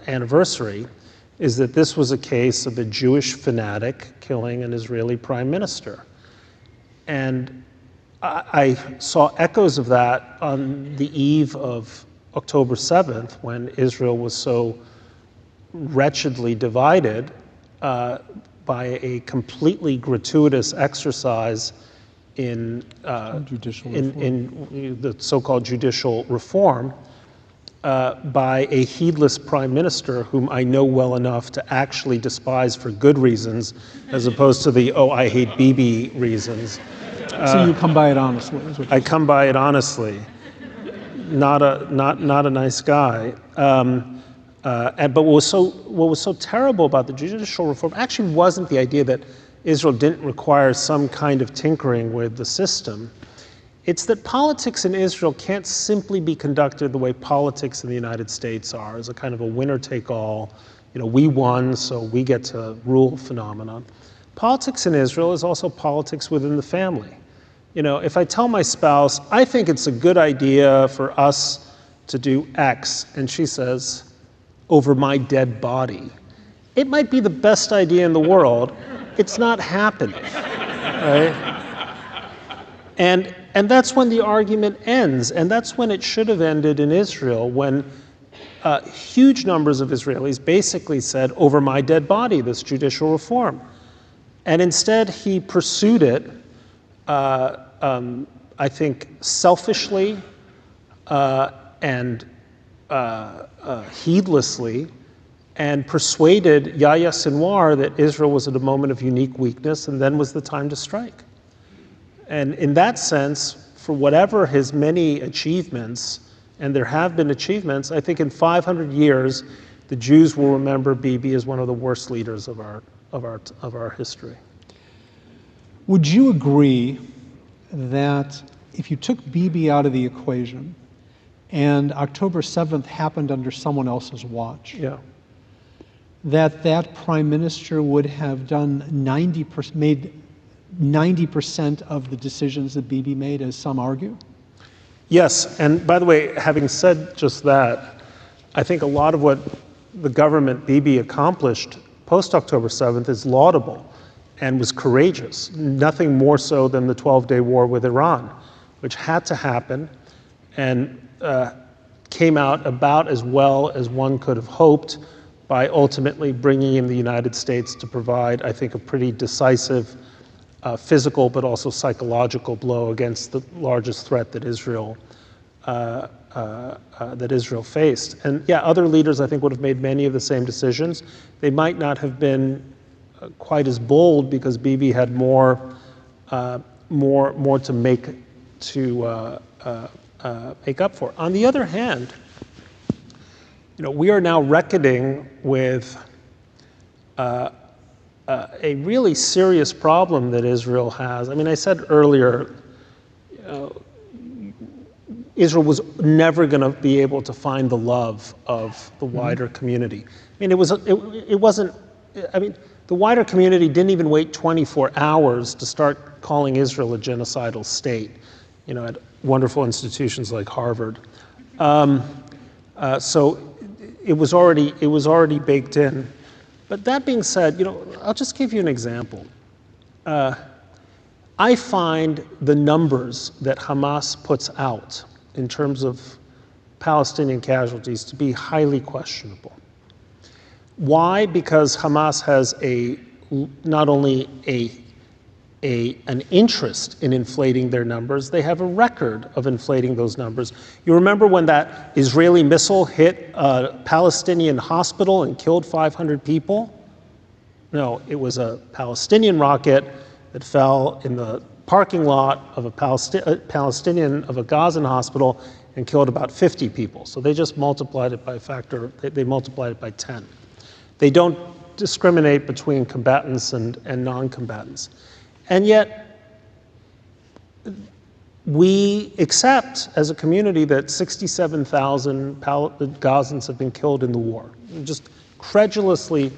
anniversary is that this was a case of a Jewish fanatic killing an Israeli prime minister. And I saw echoes of that on the eve of October 7th, when Israel was so wretchedly divided by a completely gratuitous exercise in the so-called judicial reform by a heedless prime minister whom I know well enough to actually despise for good reasons, as opposed to the, oh, I hate Bibi reasons. So you come by it honestly. I come by it honestly. Not a nice guy. But what was so terrible about the judicial reform actually wasn't the idea that Israel didn't require some kind of tinkering with the system. It's that politics in Israel can't simply be conducted the way politics in the United States are, as a kind of a winner-take-all, we won, so we get to rule phenomenon. Politics in Israel is also politics within the family. If I tell my spouse, I think it's a good idea for us to do X, and she says, over my dead body, it might be the best idea in the world. It's not happening, right? And that's when the argument ends, and that's when it should have ended in Israel, when huge numbers of Israelis basically said, over my dead body, this judicial reform. And instead, he pursued it, I think, selfishly and heedlessly, and persuaded Yahya Sinwar that Israel was at a moment of unique weakness, and then was the time to strike. And in that sense, for whatever his many achievements, and there have been achievements, I think in 500 years, the Jews will remember Bibi as one of the worst leaders of our history. Would you agree that if you took Bibi out of the equation and October 7th happened under someone else's watch, that prime minister would have done made 90% of the decisions that Bibi made, as some argue? Yes, and by the way, having said just that, I think a lot of what the government Bibi accomplished post-October 7th is laudable and was courageous, nothing more so than the 12-day war with Iran, which had to happen and came out about as well as one could have hoped, by ultimately bringing in the United States to provide, I think, a pretty decisive physical but also psychological blow against the largest threat that Israel faced. And yeah, other leaders I think would have made many of the same decisions. They might not have been quite as bold because Bibi had more to make up for. On the other hand, we are now reckoning with a really serious problem that Israel has. I mean, I said earlier, Israel was never going to be able to find the love of the wider community. I mean, the wider community didn't even wait 24 hours to start calling Israel a genocidal state, at wonderful institutions like Harvard. So it was already baked in. But that being said, I'll just give you an example. I find the numbers that Hamas puts out in terms of Palestinian casualties to be highly questionable. Why? Because Hamas has not only an interest in inflating their numbers, they have a record of inflating those numbers. You remember when that Israeli missile hit a Palestinian hospital and killed 500 people? No, it was a Palestinian rocket that fell in the parking lot of a Palestinian of a Gazan hospital and killed about 50 people. So they just multiplied it by a factor, they multiplied it by 10. They don't discriminate between combatants and non-combatants. And yet, we accept as a community that 67,000 Gazans have been killed in the war. We just credulously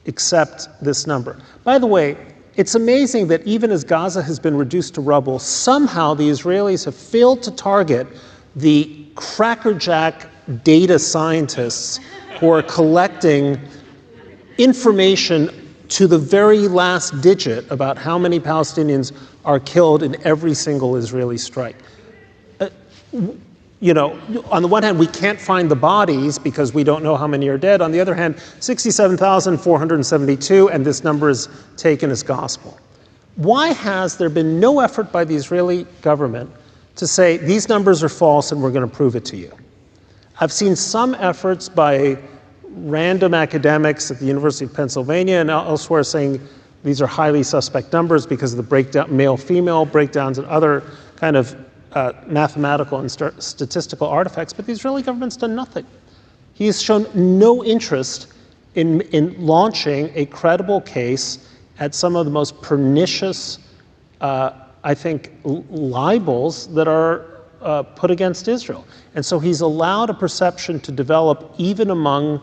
accept this number. By the way, it's amazing that even as Gaza has been reduced to rubble, somehow the Israelis have failed to target the crackerjack data scientists who are collecting information to the very last digit about how many Palestinians are killed in every single Israeli strike. On the one hand, we can't find the bodies because we don't know how many are dead. On the other hand, 67,472, and this number is taken as gospel. Why has there been no effort by the Israeli government to say, these numbers are false and we're going to prove it to you? I've seen some efforts by random academics at the University of Pennsylvania and elsewhere saying these are highly suspect numbers because of the breakdown, male-female breakdowns and other kind of mathematical and statistical artifacts, but the Israeli government's done nothing. He has shown no interest in launching a credible case at some of the most pernicious, I think, libels that are put against Israel. And so he's allowed a perception to develop even among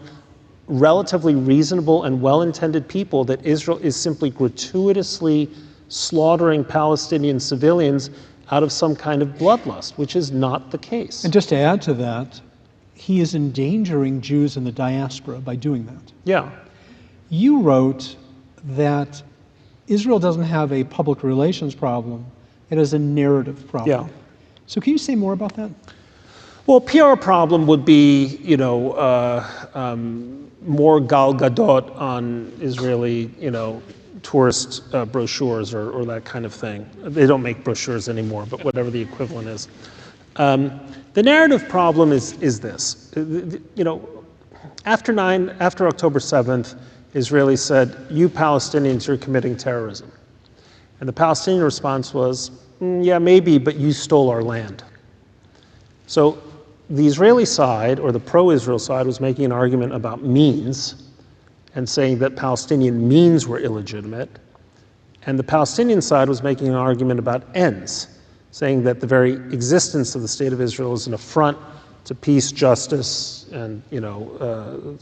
relatively reasonable and well-intended people that Israel is simply gratuitously slaughtering Palestinian civilians out of some kind of bloodlust, which is not the case. And just to add to that, he is endangering Jews in the diaspora by doing that. Yeah. You wrote that Israel doesn't have a public relations problem, it has a narrative problem. Yeah. So can you say more about that? Well, PR problem would be, more Gal Gadot on Israeli, tourist brochures or that kind of thing. They don't make brochures anymore, but whatever the equivalent is. The narrative problem is this. After October 7th, Israelis said, you Palestinians, you're committing terrorism. And the Palestinian response was, yeah, maybe, but you stole our land. So the Israeli side, or the pro-Israel side, was making an argument about means and saying that Palestinian means were illegitimate. And the Palestinian side was making an argument about ends, saying that the very existence of the State of Israel is an affront to peace, justice, and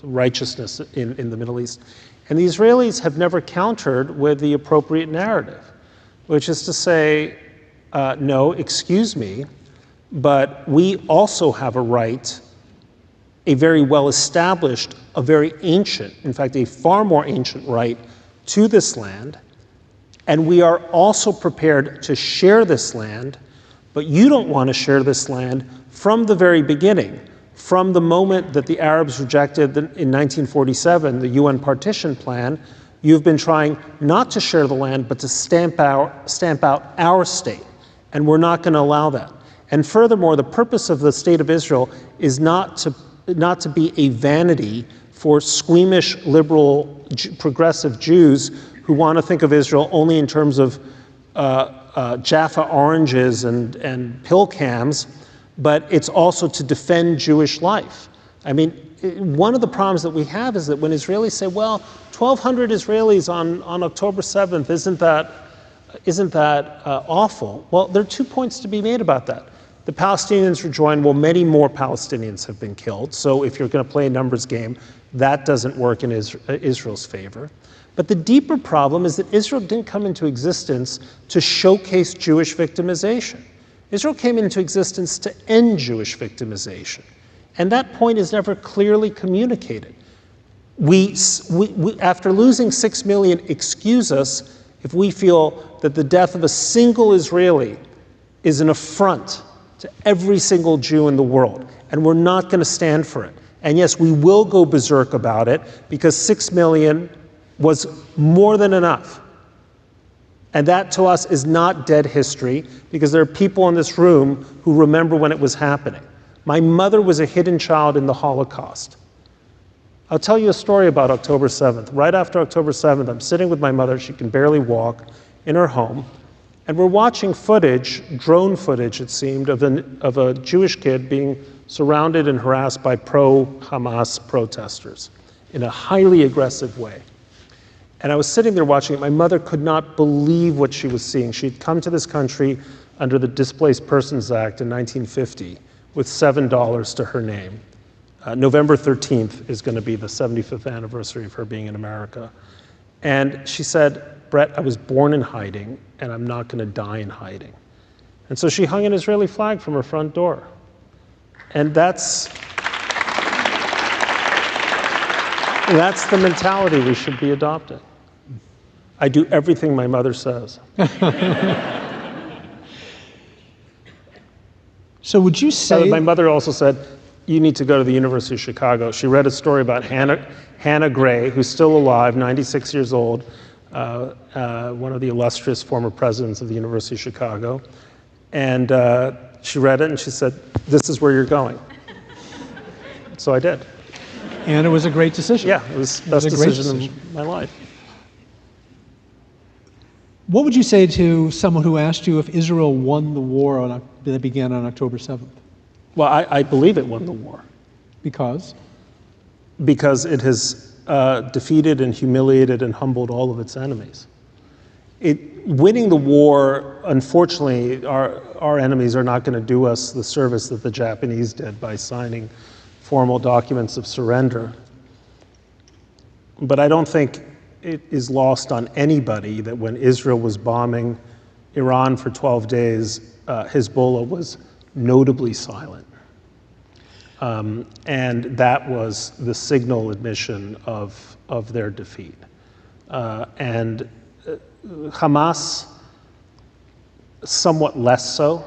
righteousness in the Middle East. And the Israelis have never countered with the appropriate narrative, which is to say, no, excuse me, but we also have a right, a very well-established, a very ancient, in fact, a far more ancient right to this land, and we are also prepared to share this land, but you don't want to share this land from the very beginning from the moment that the Arabs rejected in 1947 the UN partition plan, you've been trying not to share the land, but to stamp out our state. And we're not going to allow that. And furthermore, the purpose of the State of Israel is not to be a vanity for squeamish, liberal, progressive Jews who want to think of Israel only in terms of Jaffa oranges and pill cams, but it's also to defend Jewish life. I mean, one of the problems that we have is that when Israelis say, well, 1,200 Israelis on October 7th, isn't that awful? Well, there are 2 points to be made about that. The Palestinians rejoin, well, many more Palestinians have been killed. So if you're going to play a numbers game, that doesn't work in Israel's favor. But the deeper problem is that Israel didn't come into existence to showcase Jewish victimization. Israel came into existence to end Jewish victimization. And that point is never clearly communicated. We after losing 6 million, excuse us if we feel that the death of a single Israeli is an affront to every single Jew in the world. And we're not going to stand for it. And yes, we will go berserk about it because 6 million was more than enough. And that to us is not dead history because there are people in this room who remember when it was happening. My mother was a hidden child in the Holocaust. I'll tell you a story about October 7th. Right after October 7th, I'm sitting with my mother, she can barely walk, in her home, and we're watching footage, drone footage it seemed, of a Jewish kid being surrounded and harassed by pro-Hamas protesters in a highly aggressive way. And I was sitting there watching it. My mother could not believe what she was seeing. She'd come to this country under the Displaced Persons Act in 1950 with $7 to her name. November 13th is going to be the 75th anniversary of her being in America. And she said, Bret, I was born in hiding, and I'm not going to die in hiding. And so she hung an Israeli flag from her front door. And that's the mentality we should be adopting. I do everything my mother says. So would you say... My mother also said, you need to go to the University of Chicago. She read a story about Hannah Gray, who's still alive, 96 years old, one of the illustrious former presidents of the University of Chicago. And she read it and she said, this is where you're going. So I did. And it was a great decision. Yeah, it was the best decision of my life. What would you say to someone who asked you if Israel won the war that began on October 7th? Well, I believe it won the war. Because? Because it has defeated and humiliated and humbled all of its enemies. Winning the war, unfortunately, our enemies are not going to do us the service that the Japanese did by signing formal documents of surrender. But I don't think it is lost on anybody that when Israel was bombing Iran for 12 days, Hezbollah was notably silent. And that was the signal admission of their defeat. And Hamas, somewhat less so,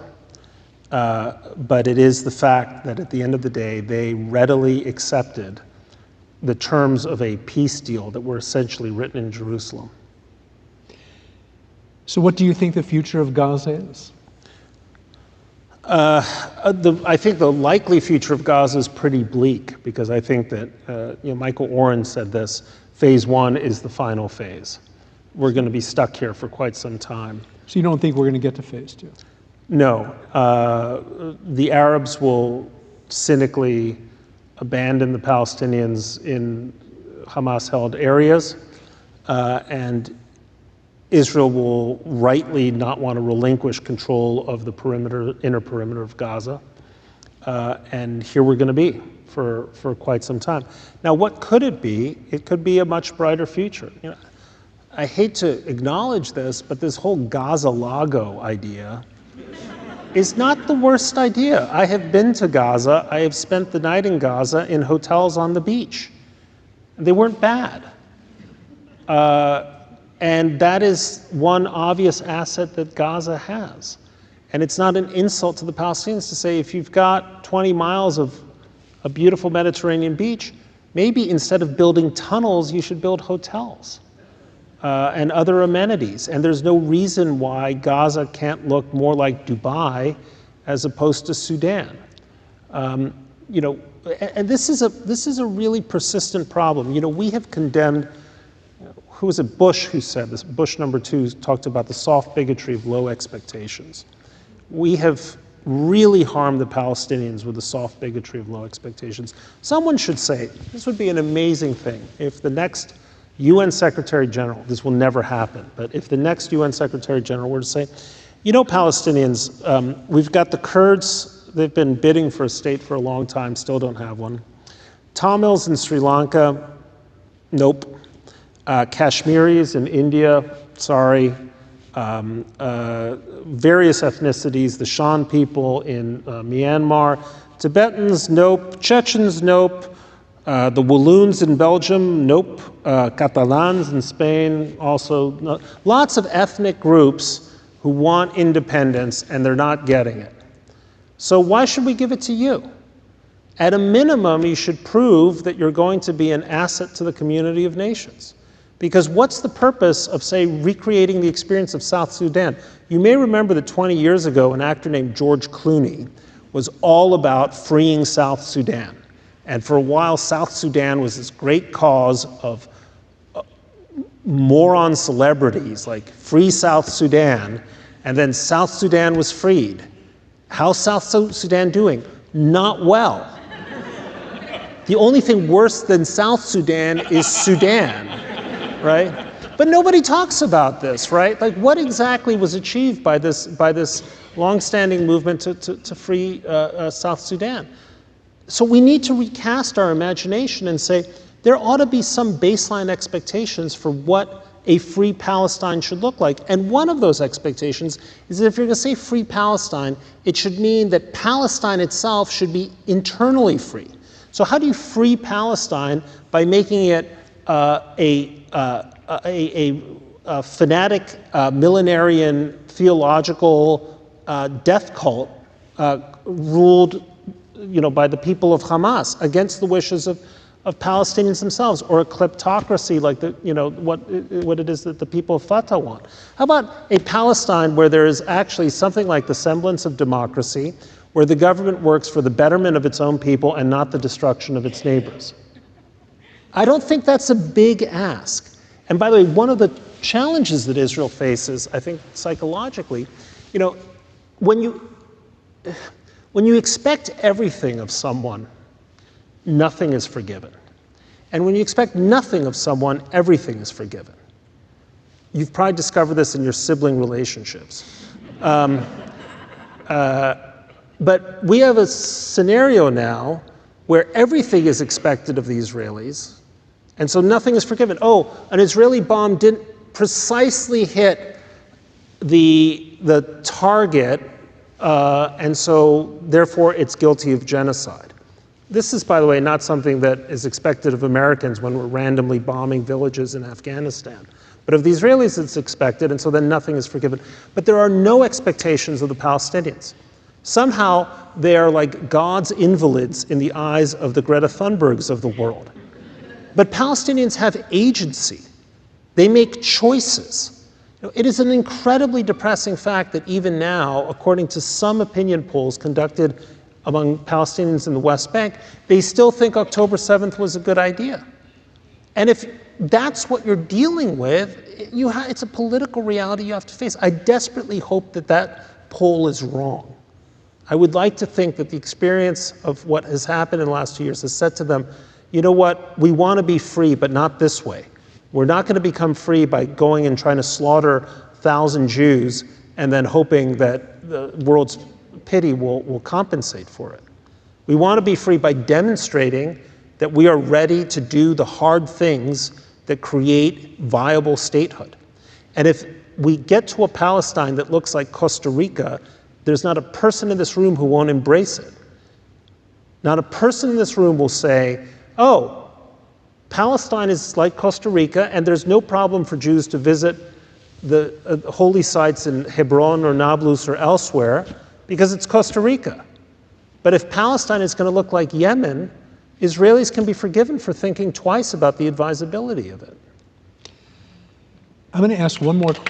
but it is the fact that at the end of the day, they readily accepted the terms of a peace deal that were essentially written in Jerusalem. So what do you think the future of Gaza is? I think the likely future of Gaza is pretty bleak because I think that, Michael Oren said this, phase 1 is the final phase. We're going to be stuck here for quite some time. So you don't think we're going to get to phase 2? No. The Arabs will cynically abandon the Palestinians in Hamas-held areas, and Israel will rightly not want to relinquish control of the inner perimeter of Gaza. And here we're going to be for quite some time. Now, what could it be? It could be a much brighter future. I hate to acknowledge this, but this whole Gaza Lago idea is not the worst idea. I have been to Gaza. I have spent the night in Gaza in hotels on the beach. They weren't bad. And that is one obvious asset that Gaza has. And it's not an insult to the Palestinians to say, if you've got 20 miles of a beautiful Mediterranean beach, maybe instead of building tunnels, you should build hotels and other amenities. And there's no reason why Gaza can't look more like Dubai as opposed to Sudan. You know, and this is a really persistent problem. You know, we have condemned, who was it, Bush who said this, Bush #2 talked about the soft bigotry of low expectations. We have really harmed the Palestinians with the soft bigotry of low expectations. Someone should say, this would be an amazing thing if the next UN Secretary General, this will never happen, but if the next UN Secretary General were to say, you know, Palestinians, we've got the Kurds, they've been bidding for a state for a long time, still don't have one. Tamils in Sri Lanka, nope. Kashmiris in India, sorry. Various ethnicities, the Shan people in Myanmar, Tibetans, nope. Chechens, nope. The Walloons in Belgium, nope. Catalans in Spain, also no. Lots of ethnic groups who want independence and they're not getting it. So why should we give it to you? At a minimum, you should prove that you're going to be an asset to the community of nations. Because what's the purpose of, say, recreating the experience of South Sudan? You may remember that 20 years ago, an actor named George Clooney was all about freeing South Sudan. And for a while, South Sudan was this great cause of moron celebrities, like free South Sudan, and then South Sudan was freed. How's South Sudan doing? Not well. The only thing worse than South Sudan is Sudan. Right? But nobody talks about this, right? Like, what exactly was achieved by this long-standing movement to free South Sudan? So we need to recast our imagination and say, there ought to be some baseline expectations for what a free Palestine should look like. And one of those expectations is that if you're going to say free Palestine, it should mean that Palestine itself should be internally free. So how do you free Palestine by making it a fanatic, millenarian, theological death cult ruled, you know, by the people of Hamas against the wishes of Palestinians themselves, or a kleptocracy like what it is that the people of Fatah want? How about a Palestine where there is actually something like the semblance of democracy, where the government works for the betterment of its own people and not the destruction of its neighbors? I don't think that's a big ask. And by the way, one of the challenges that Israel faces, I think psychologically, you know, when you expect everything of someone, nothing is forgiven. And when you expect nothing of someone, everything is forgiven. You've probably discovered this in your sibling relationships. But we have a scenario now where everything is expected of the Israelis, and so nothing is forgiven. Oh, an Israeli bomb didn't precisely hit the target, and so therefore it's guilty of genocide. This is, by the way, not something that is expected of Americans when we're randomly bombing villages in Afghanistan. But of the Israelis, it's expected, and so then nothing is forgiven. But there are no expectations of the Palestinians. Somehow, they are like God's invalids in the eyes of the Greta Thunbergs of the world. But Palestinians have agency. They make choices. You know, it is an incredibly depressing fact that even now, according to some opinion polls conducted among Palestinians in the West Bank, they still think October 7th was a good idea. And if that's what you're dealing with, it's a political reality you have to face. I desperately hope that that poll is wrong. I would like to think that the experience of what has happened in the last 2 years has said to them, you know what, we want to be free, but not this way. We're not going to become free by going and trying to slaughter 1,000 Jews and then hoping that the world's pity will compensate for it. We want to be free by demonstrating that we are ready to do the hard things that create viable statehood. And if we get to a Palestine that looks like Costa Rica, there's not a person in this room who won't embrace it. Not a person in this room will say, oh, Palestine is like Costa Rica, and there's no problem for Jews to visit the holy sites in Hebron or Nablus or elsewhere because it's Costa Rica. But if Palestine is going to look like Yemen, Israelis can be forgiven for thinking twice about the advisability of it. I'm going to ask one more. Okay.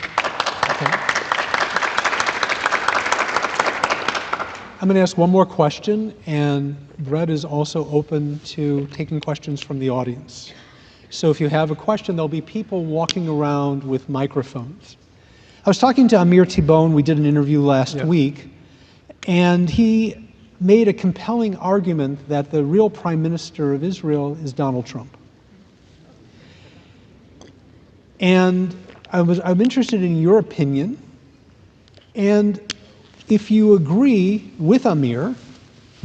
I'm going to ask one more question, and Bret is also open to taking questions from the audience. So if you have a question, there'll be people walking around with microphones. I was talking to Amir Tibon, we did an interview last week, and he made a compelling argument that the real prime minister of Israel is Donald Trump. And I'm interested in your opinion, and if you agree with Amir,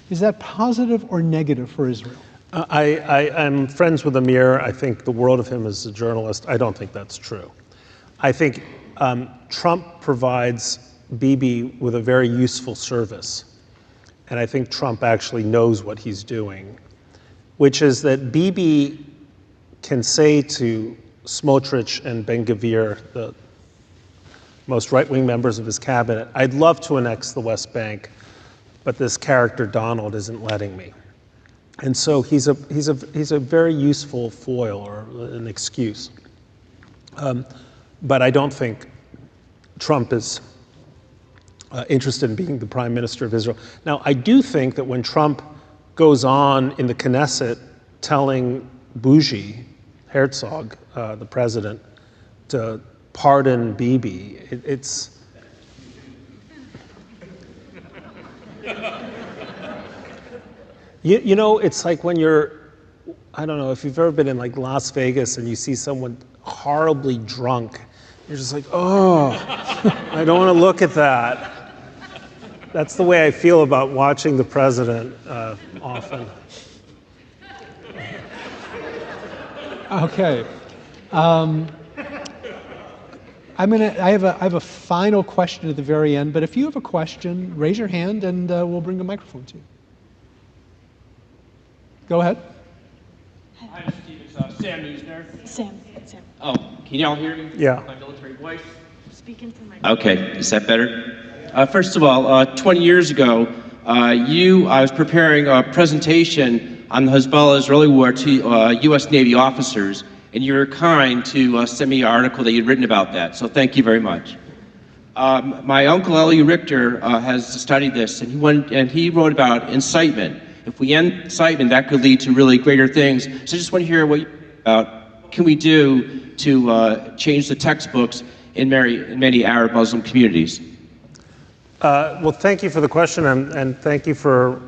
is that positive or negative for Israel? I'm friends with Amir. I think the world of him as a journalist. I don't think that's true. I think Trump provides Bibi with a very useful service. And I think Trump actually knows what he's doing, which is that Bibi can say to Smotrich and Ben-Gvir, the most right-wing members of his cabinet, I'd love to annex the West Bank, but this character Donald isn't letting me. And so he's a very useful foil or an excuse. But I don't think Trump is interested in being the prime minister of Israel. Now, I do think that when Trump goes on in the Knesset telling Bougie, Herzog, the president, to pardon Bibi, it's... You know, it's like when you're, I don't know, if you've ever been in like Las Vegas and you see someone horribly drunk, you're just like, oh, I don't want to look at that. That's the way I feel about watching the president often. Okay. I have a final question at the very end, but if you have a question, raise your hand and we'll bring a microphone to you. Go ahead. Hi, Mr. Stevens. Sam Neusner. Sam. Oh, can you all hear me? Yeah. My military voice? Speak into my Okay, is that better? First of all, 20 years ago, I was preparing a presentation on the Hezbollah's early war to U.S. Navy officers, and you were kind to send me an article that you'd written about that, so thank you very much. My uncle Eli Richter has studied this, and he wrote about incitement. If we end incitement, that could lead to really greater things. So I just want to hear what you about. What can we do to change the textbooks in many Arab Muslim communities? Well, thank you for the question, and thank you for.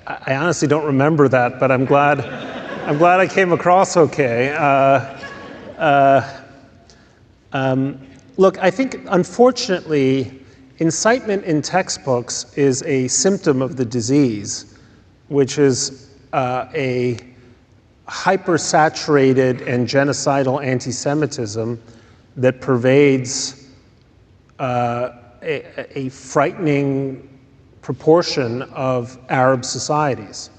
I honestly don't remember that, but I'm glad I came across okay. Look, I think unfortunately, incitement in textbooks is a symptom of the disease, which is a hypersaturated and genocidal anti-Semitism that pervades a frightening proportion of Arab societies.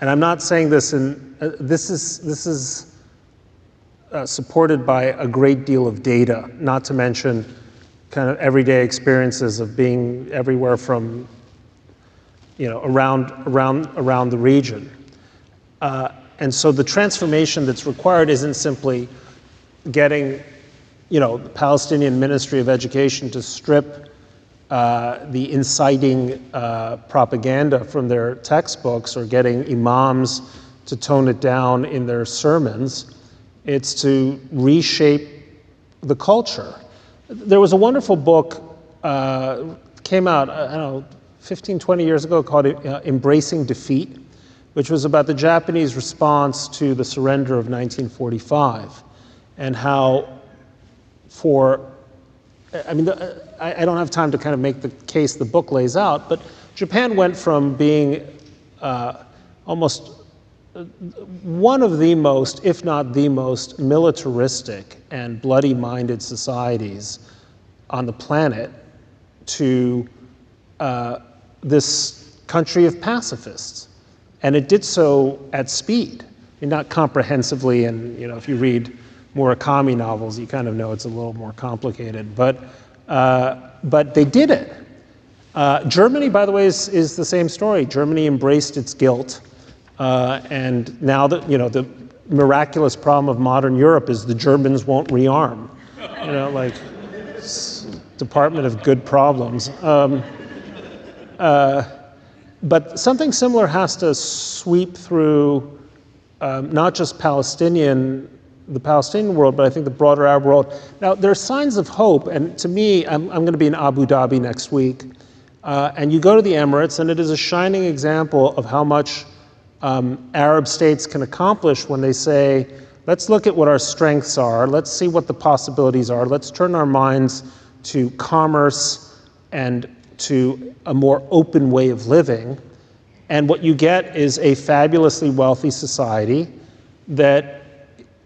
And I'm not saying this this is supported by a great deal of data, not to mention kind of everyday experiences of being everywhere from around the region. And so the transformation that's required isn't simply getting, the Palestinian Ministry of Education to strip the inciting propaganda from their textbooks or getting imams to tone it down in their sermons. It's to reshape the culture. There was a wonderful book, came out, 15, 20 years ago called Embracing Defeat, which was about the Japanese response to the surrender of 1945 and how I don't have time to kind of make the case the book lays out, but Japan went from being almost one of the most, if not the most, militaristic and bloody-minded societies on the planet to this country of pacifists. And it did so at speed, and not comprehensively. And if you read Murakami novels, you kind of know it's a little more complicated. But they did it. Germany, by the way, is the same story. Germany embraced its guilt, and now that the miraculous problem of modern Europe is the Germans won't rearm. Like Department of Good Problems. But something similar has to sweep through not just the Palestinian world, but I think the broader Arab world. Now, there are signs of hope, and to me, I'm going to be in Abu Dhabi next week, and you go to the Emirates, and it is a shining example of how much Arab states can accomplish when they say, let's look at what our strengths are, let's see what the possibilities are, let's turn our minds to commerce and to a more open way of living. And what you get is a fabulously wealthy society that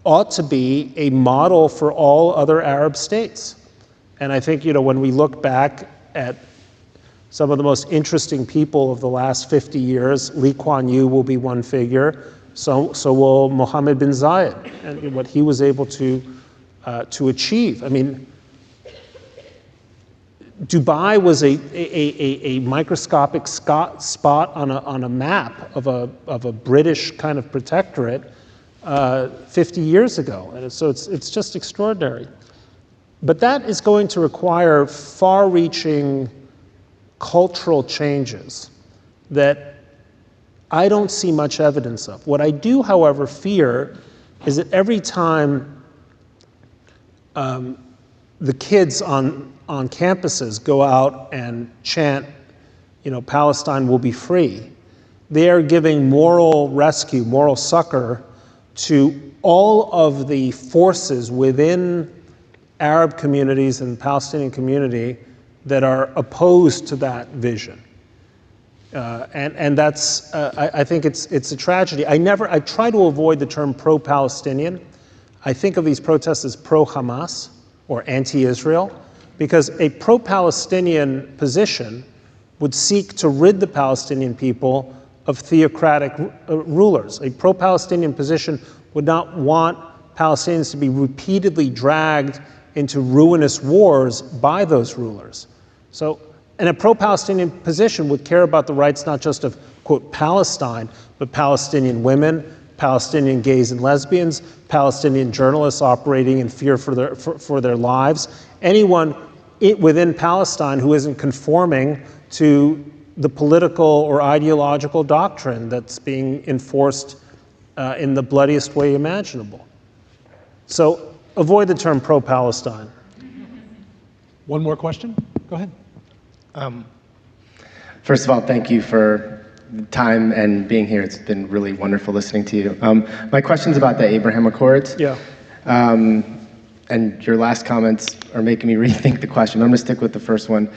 ought to be a model for all other Arab states. And I think, when we look back at some of the most interesting people of the last 50 years, Lee Kuan Yew will be one figure, so will Mohammed bin Zayed, and what he was able to achieve. I mean, Dubai was a microscopic spot on a map of a British kind of protectorate 50 years ago, and so it's just extraordinary. But that is going to require far-reaching cultural changes that I don't see much evidence of. What I do, however, fear is that every time the kids on campuses go out and chant, Palestine will be free, they are giving moral rescue, moral succor to all of the forces within Arab communities and Palestinian community that are opposed to that vision. And that's, I think it's a tragedy. I try to avoid the term pro-Palestinian. I think of these protests as pro-Hamas or anti-Israel, because a pro-Palestinian position would seek to rid the Palestinian people of theocratic rulers. A pro-Palestinian position would not want Palestinians to be repeatedly dragged into ruinous wars by those rulers. So, and a pro-Palestinian position would care about the rights not just of, quote, Palestine, but Palestinian women, Palestinian gays and lesbians, Palestinian journalists operating in fear for their lives, anyone within Palestine who isn't conforming to the political or ideological doctrine that's being enforced in the bloodiest way imaginable. So avoid the term pro-Palestine. One more question? Go ahead. First of all, thank you for the time and being here. It's been really wonderful listening to you. My question's about the Abraham Accords. Yeah. And your last comments are making me rethink the question. I'm going to stick with the first one,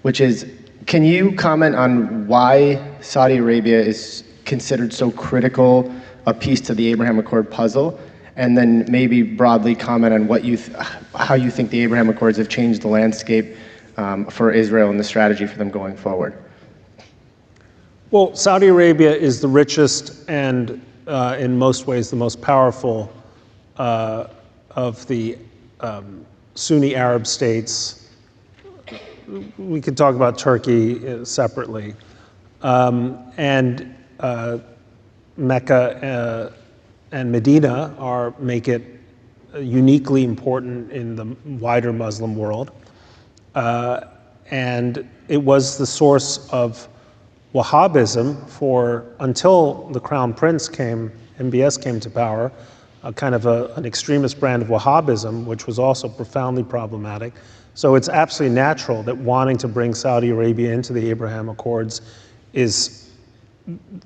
which is, can you comment on why Saudi Arabia is considered so critical a piece to the Abraham Accord puzzle? And then maybe broadly comment on what how you think the Abraham Accords have changed the landscape for Israel and the strategy for them going forward. Well, Saudi Arabia is the richest and in most ways the most powerful of the Sunni Arab states. We could talk about Turkey separately. And Mecca and Medina make it uniquely important in the wider Muslim world. And it was the source of Wahhabism until the Crown Prince MBS came to power, a kind of an extremist brand of Wahhabism, which was also profoundly problematic. So it's absolutely natural that wanting to bring Saudi Arabia into the Abraham Accords is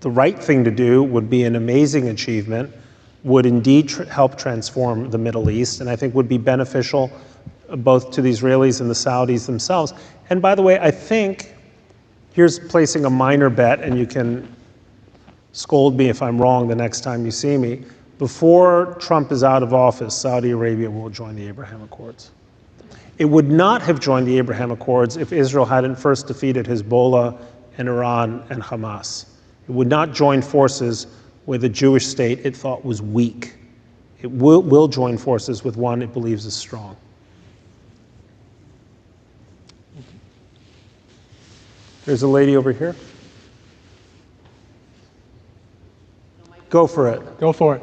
the right thing to do, would be an amazing achievement, would indeed help transform the Middle East, and I think would be beneficial both to the Israelis and the Saudis themselves. And by the way, I think, here's placing a minor bet, and you can scold me if I'm wrong the next time you see me. Before Trump is out of office, Saudi Arabia will join the Abraham Accords. It would not have joined the Abraham Accords if Israel hadn't first defeated Hezbollah and Iran and Hamas. It would not join forces with a Jewish state it thought was weak. It will join forces with one it believes is strong. There's a lady over here. Go for it. Go for it.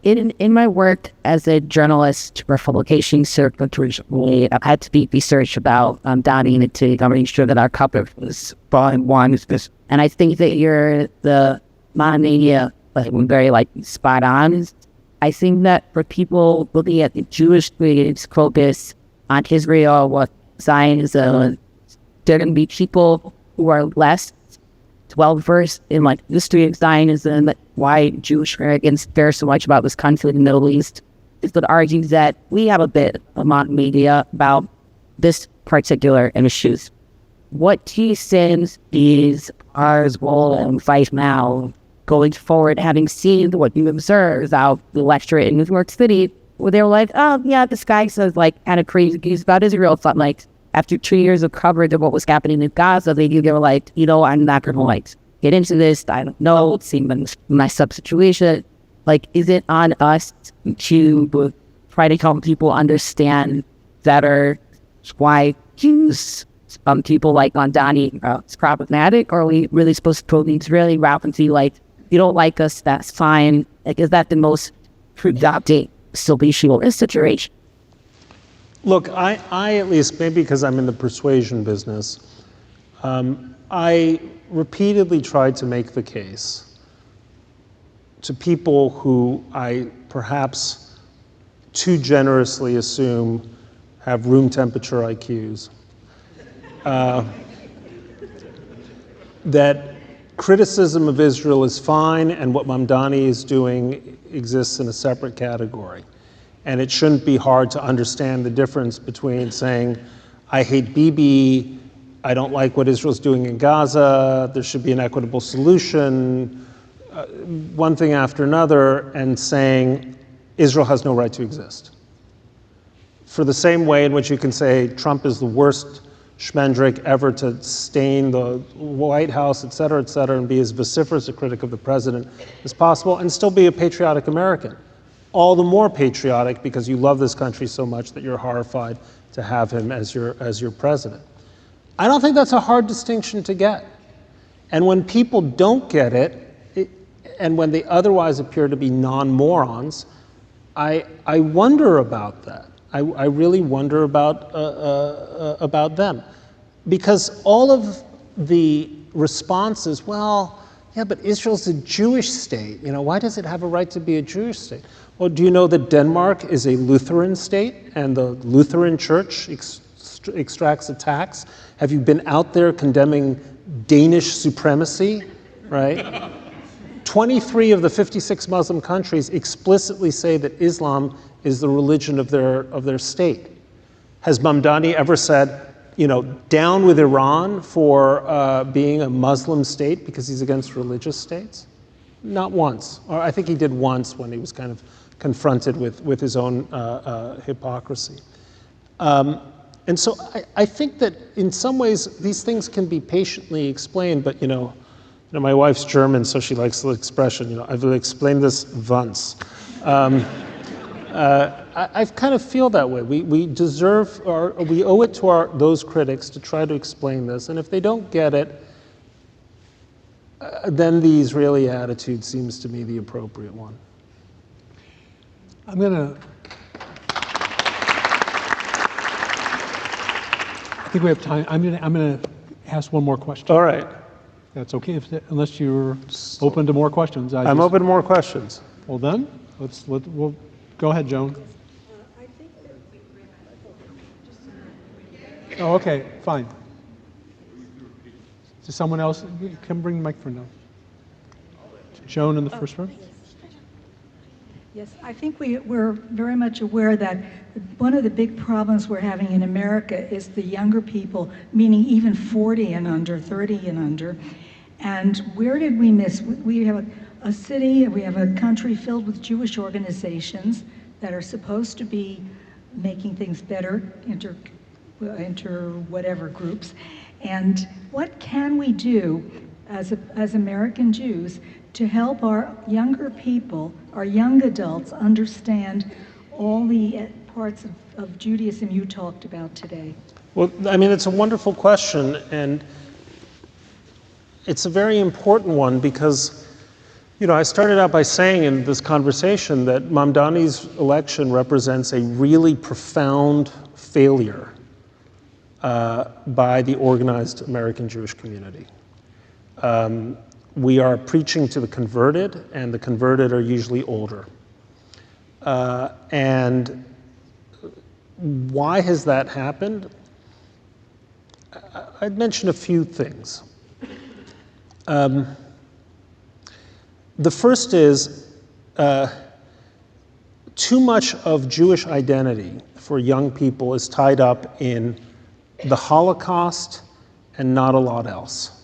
In my work as a journalist for publication circuit recently, I've had to do research about Donnie and to make sure that our coverage was brought one. And I think that the monomania very spot on. I think that for people looking at the Jewish creatives focus on Israel, what Zionism, there are going to be people who are less well-versed in the history of Zionism, why Jewish Americans care so much about this country in the Middle East, is that argues that we have a bit of modern media about this particular issues. What he says is our role and fight now, going forward, having seen what you observe out the electorate in New York City, where they were like, oh yeah, this guy says kind of crazy things about Israel. It's not after 2 years of coverage of what was happening in Gaza, they were like, I'm not going to get into this. I don't know. It seemed a messed up situation. Is it on us to try to help people understand better why Jews, people like Mondani, is problematic? Or are we really supposed to go the Israeli route and see, you don't like us, that's fine? Is that the most productive solution in this situation? Look, I at least, maybe because I'm in the persuasion business, I repeatedly tried to make the case to people who I perhaps too generously assume have room temperature IQs, that criticism of Israel is fine and what Mamdani is doing exists in a separate category. And it shouldn't be hard to understand the difference between saying, I hate Bibi, I don't like what Israel's doing in Gaza, there should be an equitable solution, one thing after another, and saying Israel has no right to exist. For the same way in which you can say Trump is the worst schmendrick ever to stain the White House, et cetera, and be as vociferous a critic of the president as possible, and still be a patriotic American. All the more patriotic because you love this country so much that you're horrified to have him as your president. I don't think that's a hard distinction to get. And when people don't get it, and when they otherwise appear to be non-morons, I wonder about that. I really wonder about them. Because all of the responses, well, yeah, but Israel's a Jewish state. Why does it have a right to be a Jewish state? Well, do you know that Denmark is a Lutheran state and the Lutheran Church extracts a tax? Have you been out there condemning Danish supremacy, right? 23 of the 56 Muslim countries explicitly say that Islam is the religion of their state. Has Mamdani ever said, down with Iran for being a Muslim state because he's against religious states? Not once. Or I think he did once when he was kind of confronted with his own hypocrisy. And so I think that in some ways these things can be patiently explained, but my wife's German, so she likes the expression, I will explain this once. I kind of feel that way. We deserve, or we owe it to those critics to try to explain this, and if they don't get it, then the Israeli attitude seems to me the appropriate one. I'm gonna. I think we have time. I'm gonna ask one more question. All right. That's okay, unless you're open to more questions. I'm open to more questions. Well then, we'll go ahead, Joan. Oh, okay, fine. Does someone else can bring the microphone down? Joan in the first row. Yes, I think we're very much aware that one of the big problems we're having in America is the younger people, meaning even 40 and under, 30 and under. And where did we miss? We have a city, we have a country filled with Jewish organizations that are supposed to be making things better, inter whatever groups. And what can we do as American Jews to help our younger people, our young adults, understand all the parts of Judaism you talked about today? Well, I mean, it's a wonderful question, and it's a very important one because, I started out by saying in this conversation that Mamdani's election represents a really profound failure by the organized American Jewish community. We are preaching to the converted, and the converted are usually older. And why has that happened? I'd mention a few things. The first is too much of Jewish identity for young people is tied up in the Holocaust and not a lot else.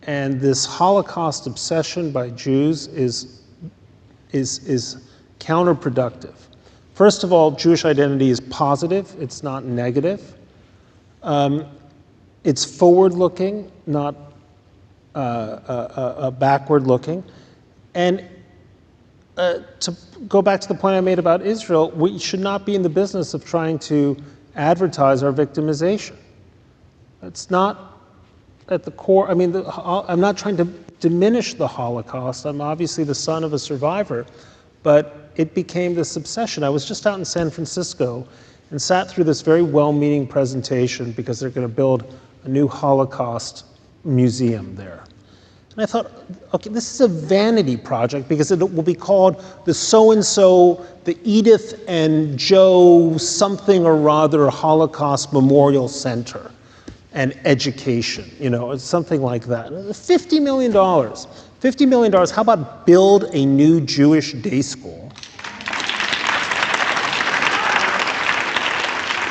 And this Holocaust obsession by Jews is counterproductive. First of all, Jewish identity is positive, it's not negative. It's forward-looking, not backward-looking. And to go back to the point I made about Israel, we should not be in the business of trying to advertise our victimization. It's not at the core. I mean, I'm not trying to diminish the Holocaust. I'm obviously the son of a survivor, but it became this obsession. I was just out in San Francisco and sat through this very well-meaning presentation because they're going to build a new Holocaust museum there. And I thought, okay, this is a vanity project because it will be called the so-and-so, the Edith and Joe something or other Holocaust Memorial Center and education, it's something like that. $50 million. $50 million, how about build a new Jewish day school?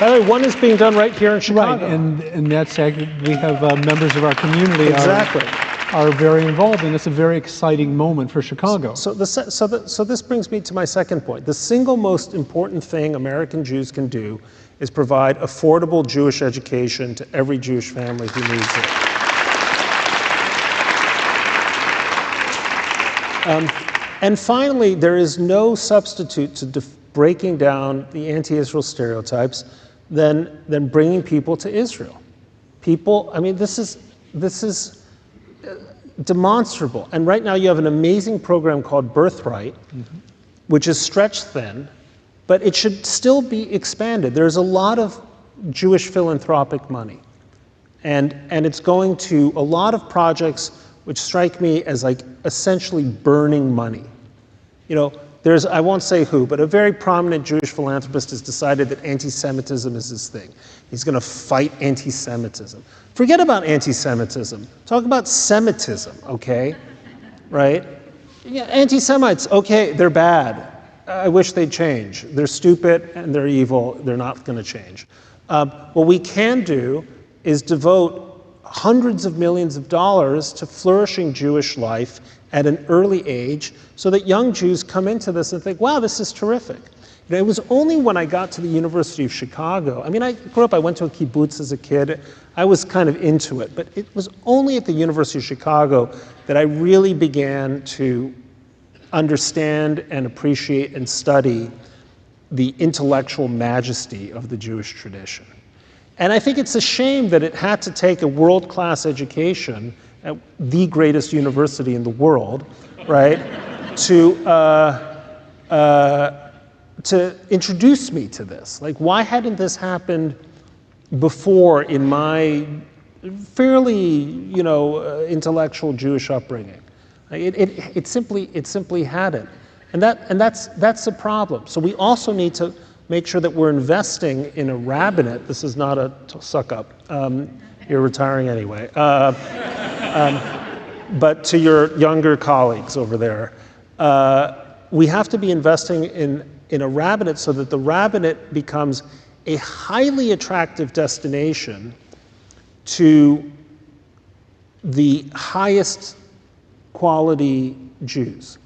By the way, one is being done right here in Chicago. Right, and that's we have members of our community exactly. are very involved, and it's a very exciting moment for Chicago. So this brings me to my second point. The single most important thing American Jews can do is provide affordable Jewish education to every Jewish family who needs it. And finally, there is no substitute to breaking down the anti-Israel stereotypes than bringing people to Israel. People, I mean, this is demonstrable. And right now you have an amazing program called Birthright, which is stretched thin, but it should still be expanded. There's a lot of Jewish philanthropic money. And it's going to a lot of projects which strike me as like essentially burning money. There's, I won't say who, but a very prominent Jewish philanthropist has decided that anti-Semitism is his thing. He's going to fight anti-Semitism. Forget about anti-Semitism. Talk about Semitism, okay? Right? Yeah, anti-Semites, okay, they're bad. I wish they'd change. They're stupid and they're evil. They're not going to change. What we can do is devote hundreds of millions of dollars to flourishing Jewish life at an early age so that young Jews come into this and think, wow, this is terrific. It was only when I got to the University of Chicago, I mean, I grew up, I went to a kibbutz as a kid. I was kind of into it, but it was only at the University of Chicago that I really began to understand and appreciate and study the intellectual majesty of the Jewish tradition. And I think it's a shame that it had to take a world-class education at the greatest university in the world, right, to introduce me to this. Like, why hadn't this happened before in my fairly, intellectual Jewish upbringing? It simply hadn't, and that's a problem. So we also need to make sure that we're investing in a rabbinate. This is not a suck up. You're retiring anyway. But to your younger colleagues over there, we have to be investing in a rabbinate so that the rabbinate becomes a highly attractive destination to the highest quality Jews.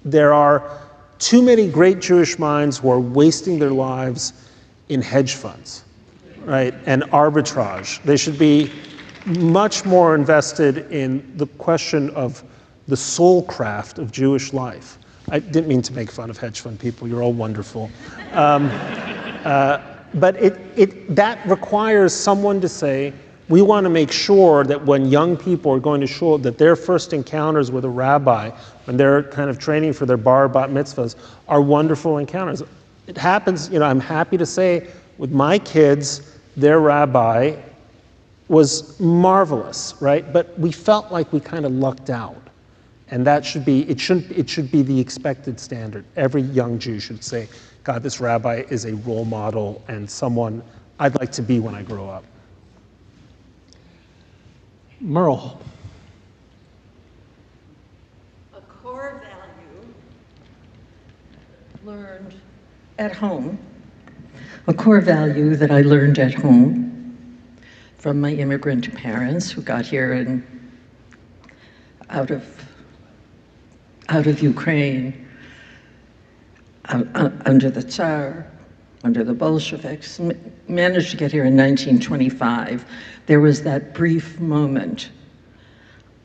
There are too many great Jewish minds who are wasting their lives in hedge funds, right, and arbitrage. They should be much more invested in the question of the soul craft of Jewish life. I didn't mean to make fun of hedge fund people. You're all wonderful. But that requires someone to say, we want to make sure that when young people are going to shul, that their first encounters with a rabbi, when they're kind of training for their bar bat mitzvahs, are wonderful encounters. It happens, I'm happy to say, with my kids, their rabbi was marvelous, right? But we felt like we kind of lucked out. And that should be, it should be the expected standard. Every young Jew should say, God, this rabbi is a role model and someone I'd like to be when I grow up. Merle. A core value learned at home, a core value that I learned at home from my immigrant parents who got here out of Ukraine, under the Tsar, under the Bolsheviks, managed to get here in 1925. There was that brief moment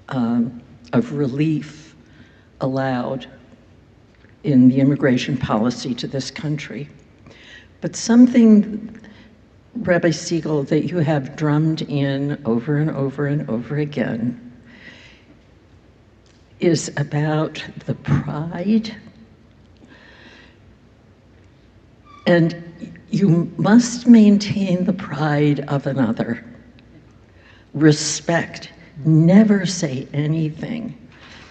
of relief allowed in the immigration policy to this country. But something, Rabbi Siegel, that you have drummed in over and over and over again is about the pride. And you must maintain the pride of another. Respect. Never say anything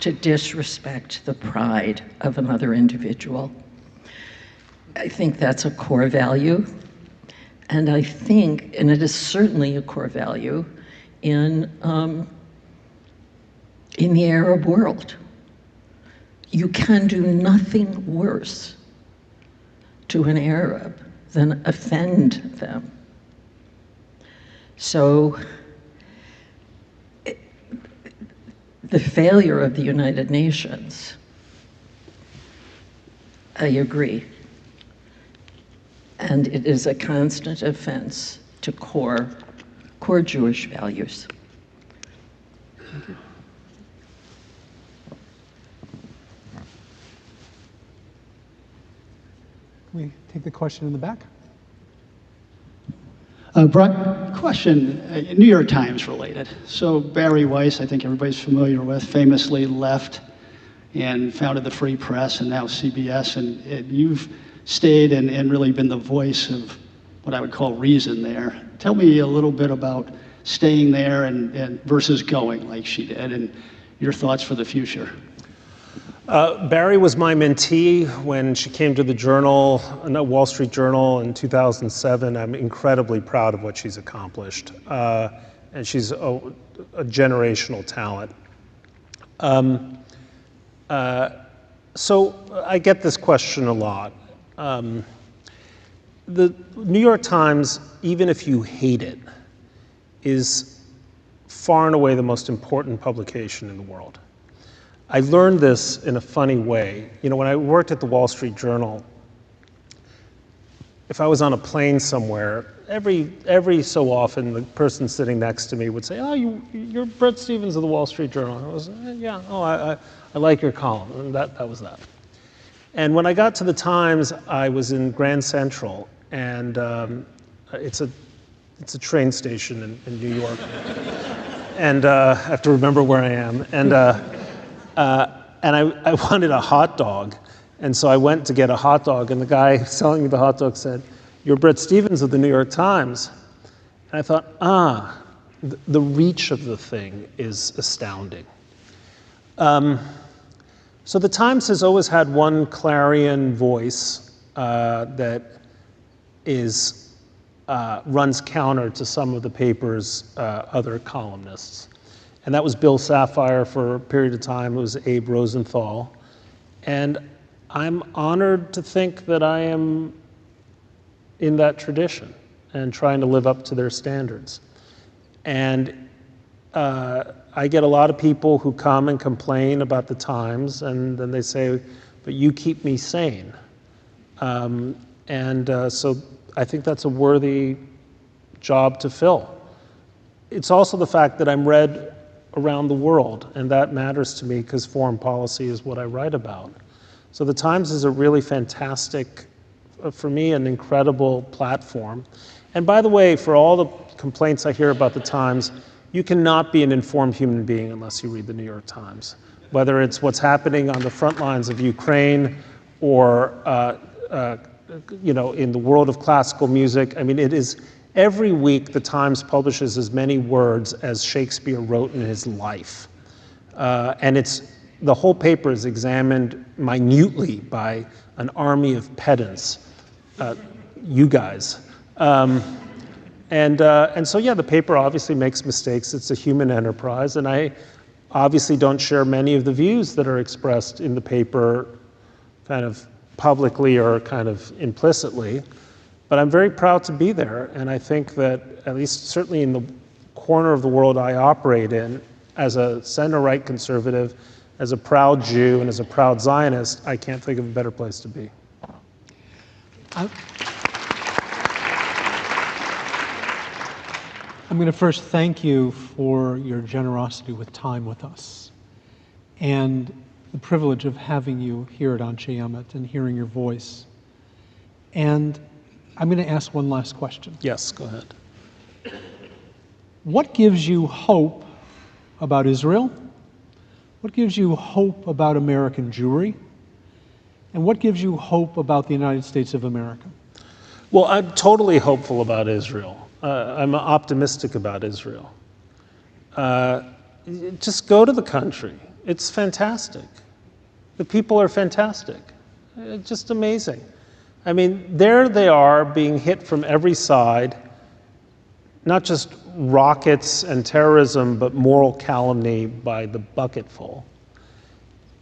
to disrespect the pride of another individual. I think that's a core value. And I think, and it is certainly a core value in the Arab world. You can do nothing worse to an Arab than offend them. So the failure of the United Nations, I agree. And it is a constant offense to core Jewish values. Thank you. Can we take the question in the back? Bret, question, New York Times related. So Barry Weiss, I think everybody's familiar with, famously left and founded the Free Press and now CBS, and you've stayed and really been the voice of what I would call reason there. Tell me a little bit about staying there and versus going like she did, and your thoughts for the future. Barry was my mentee when she came to the Journal, Wall Street Journal in 2007. I'm incredibly proud of what she's accomplished. And she's a generational talent. So I get this question a lot. The New York Times, even if you hate it, is far and away the most important publication in the world. I learned this in a funny way. When I worked at the Wall Street Journal, if I was on a plane somewhere, every so often the person sitting next to me would say, "Oh, you're Bret Stephens of the Wall Street Journal." And I was, "Yeah, oh, I like your column," and that was that. And when I got to the Times, I was in Grand Central, and it's a train station in New York, and I have to remember where I am, and I wanted a hot dog, and so I went to get a hot dog, and the guy selling me the hot dog said, "You're Bret Stephens of the New York Times." And I thought, the reach of the thing is astounding. So the Times has always had one clarion voice that runs counter to some of the paper's other columnists. And that was Bill Safire for a period of time. It was Abe Rosenthal. And I'm honored to think that I am in that tradition and trying to live up to their standards. And I get a lot of people who come and complain about the Times, and then they say, "But you keep me sane." So I think that's a worthy job to fill. It's also the fact that I'm read around the world, and that matters to me because foreign policy is what I write about. So the Times is a really fantastic, for me, an incredible platform. And by the way, for all the complaints I hear about the Times, you cannot be an informed human being unless you read the New York Times. Whether it's what's happening on the front lines of Ukraine or in the world of classical music. I mean, it is every week the Times publishes as many words as Shakespeare wrote in his life. And the whole paper is examined minutely by an army of pedants, you guys. And so, yeah, the paper obviously makes mistakes. It's a human enterprise, and I obviously don't share many of the views that are expressed in the paper kind of publicly or kind of implicitly, but I'm very proud to be there, and I think that, at least certainly in the corner of the world I operate in, as a center-right conservative, as a proud Jew, and as a proud Zionist, I can't think of a better place to be. I'm going to first thank you for your generosity with time with us and the privilege of having you here at Anshe Emet and hearing your voice. And I'm going to ask one last question. Yes, go ahead. What gives you hope about Israel? What gives you hope about American Jewry? And what gives you hope about the United States of America? Well, I'm totally hopeful about Israel. I'm optimistic about Israel. Just go to the country. It's fantastic. The people are fantastic. It's just amazing. I mean, there they are being hit from every side, not just rockets and terrorism, but moral calumny by the bucketful.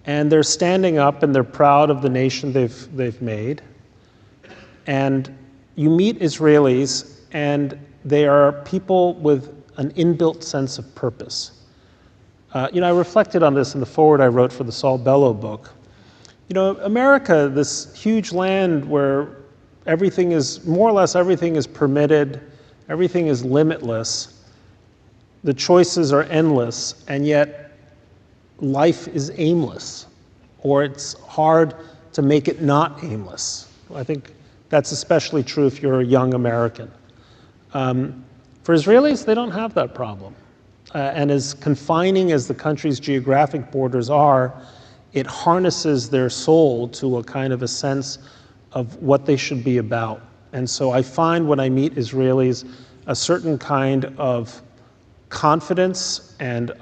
And they're standing up and they're proud of the nation they've made. And you meet Israelis, and they are people with an inbuilt sense of purpose. I reflected on this in the foreword I wrote for the Saul Bellow book. America, this huge land where everything is, more or less everything is permitted, everything is limitless, the choices are endless, and yet life is aimless, or it's hard to make it not aimless. I think that's especially true if you're a young American. For Israelis, they don't have that problem. And as confining as the country's geographic borders are, it harnesses their soul to a kind of a sense of what they should be about. And so I find when I meet Israelis a certain kind of confidence and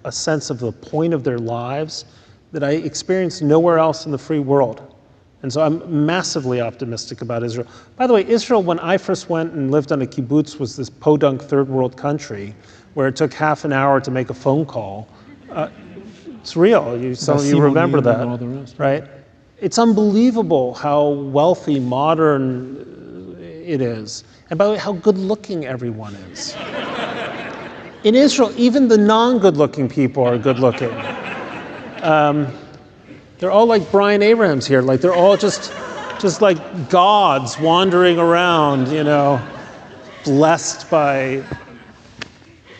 a sense of the point of their lives that I experience nowhere else in the free world. And so I'm massively optimistic about Israel. By the way, Israel, when I first went and lived on a kibbutz, was this podunk third world country where it took half an hour to make a phone call. It's real. Some of you remember that, right? It's unbelievable how wealthy, modern it is. And by the way, how good-looking everyone is. In Israel, even the non-good-looking people are good-looking. They're all like Brian Abrahams here. Like they're all just like gods wandering around, blessed by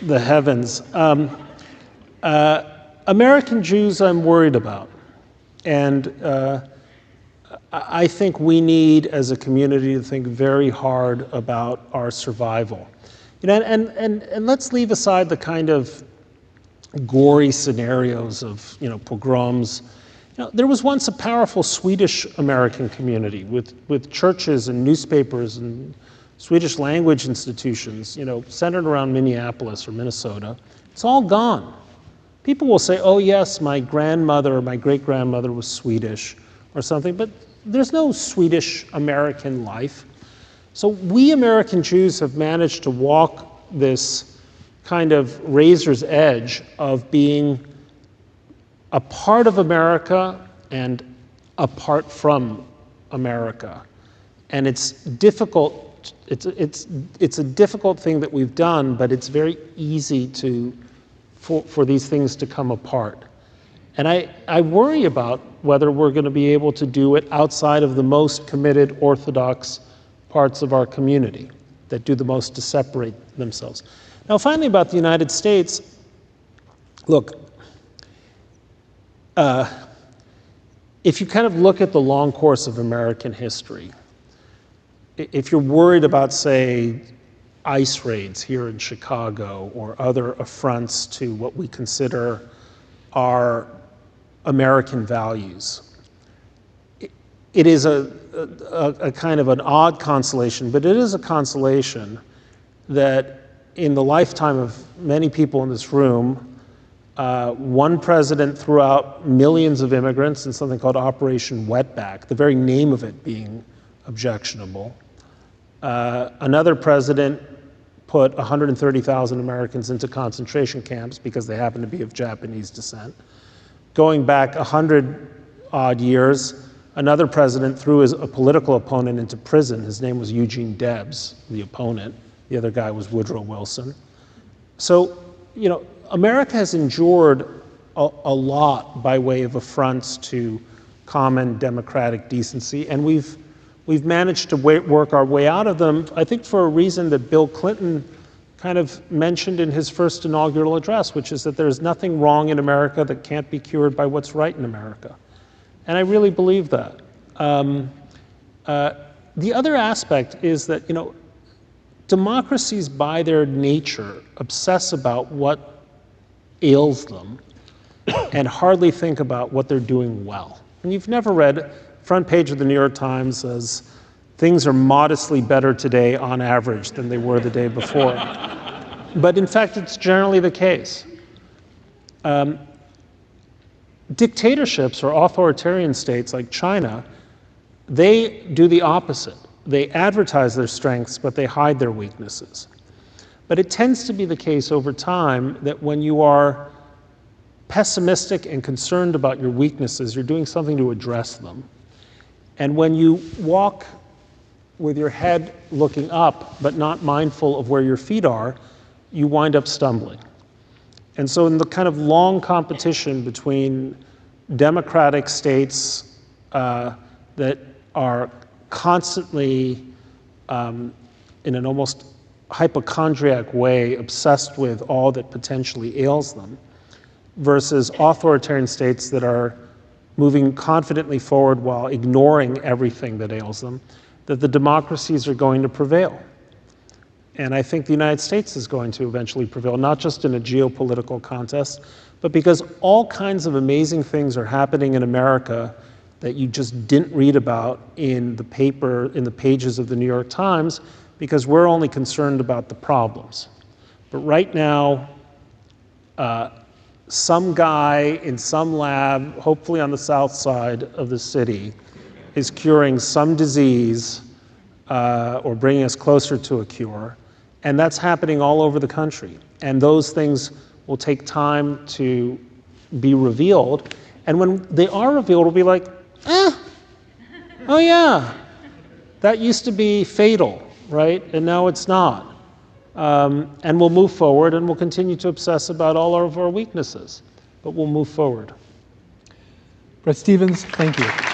the heavens. American Jews I'm worried about. And I think we need, as a community, to think very hard about our survival. And let's leave aside the kind of gory scenarios of, pogroms. There was once a powerful Swedish American community with churches and newspapers and Swedish language institutions, centered around Minneapolis or Minnesota. It's all gone. People will say, oh yes, my grandmother or my great-grandmother was Swedish or something, but there's no Swedish American life. So we American Jews have managed to walk this kind of razor's edge of being a part of America and apart from America. And it's difficult, it's a difficult thing that we've done, but it's very easy for these things to come apart. And I worry about whether we're going to be able to do it outside of the most committed Orthodox parts of our community that do the most to separate themselves. Now, finally, about the United States, look, if you kind of look at the long course of American history, if you're worried about, say, ICE raids here in Chicago or other affronts to what we consider our American values. It is a kind of an odd consolation, but it is a consolation that in the lifetime of many people in this room, one president threw out millions of immigrants in something called Operation Wetback, the very name of it being objectionable. Another president put 130,000 Americans into concentration camps because they happen to be of Japanese descent. Going back 100-odd years, another president threw a political opponent into prison. His name was Eugene Debs, the opponent. The other guy was Woodrow Wilson. So, you know, America has endured a lot by way of affronts to common democratic decency, and we've managed to work our way out of them, I think for a reason that Bill Clinton kind of mentioned in his first inaugural address, which is that there's nothing wrong in America that can't be cured by what's right in America. And I really believe that. The other aspect is that, you know, democracies by their nature obsess about what ails them and hardly think about what they're doing well. And you've never read front page of the New York Times says, things are modestly better today on average than they were the day before. But in fact, it's generally the case. Dictatorships or authoritarian states like China, they do the opposite. They advertise their strengths, but they hide their weaknesses. But it tends to be the case over time that when you are pessimistic and concerned about your weaknesses, you're doing something to address them. And when you walk with your head looking up, but not mindful of where your feet are, you wind up stumbling. And so in the kind of long competition between democratic states that are constantly, in an almost hypochondriac way, obsessed with all that potentially ails them, versus authoritarian states that are moving confidently forward while ignoring everything that ails them, that the democracies are going to prevail. And I think the United States is going to eventually prevail, not just in a geopolitical contest, but because all kinds of amazing things are happening in America that you just didn't read about in the paper, in the pages of the New York Times, because we're only concerned about the problems. But right now, some guy in some lab, hopefully on the south side of the city, is curing some disease or bringing us closer to a cure. And that's happening all over the country. And those things will take time to be revealed. And when they are revealed, we'll be like, oh yeah, that used to be fatal, right? And now it's not. And we'll move forward, and we'll continue to obsess about all of our weaknesses, but we'll move forward. Bret Stephens, thank you.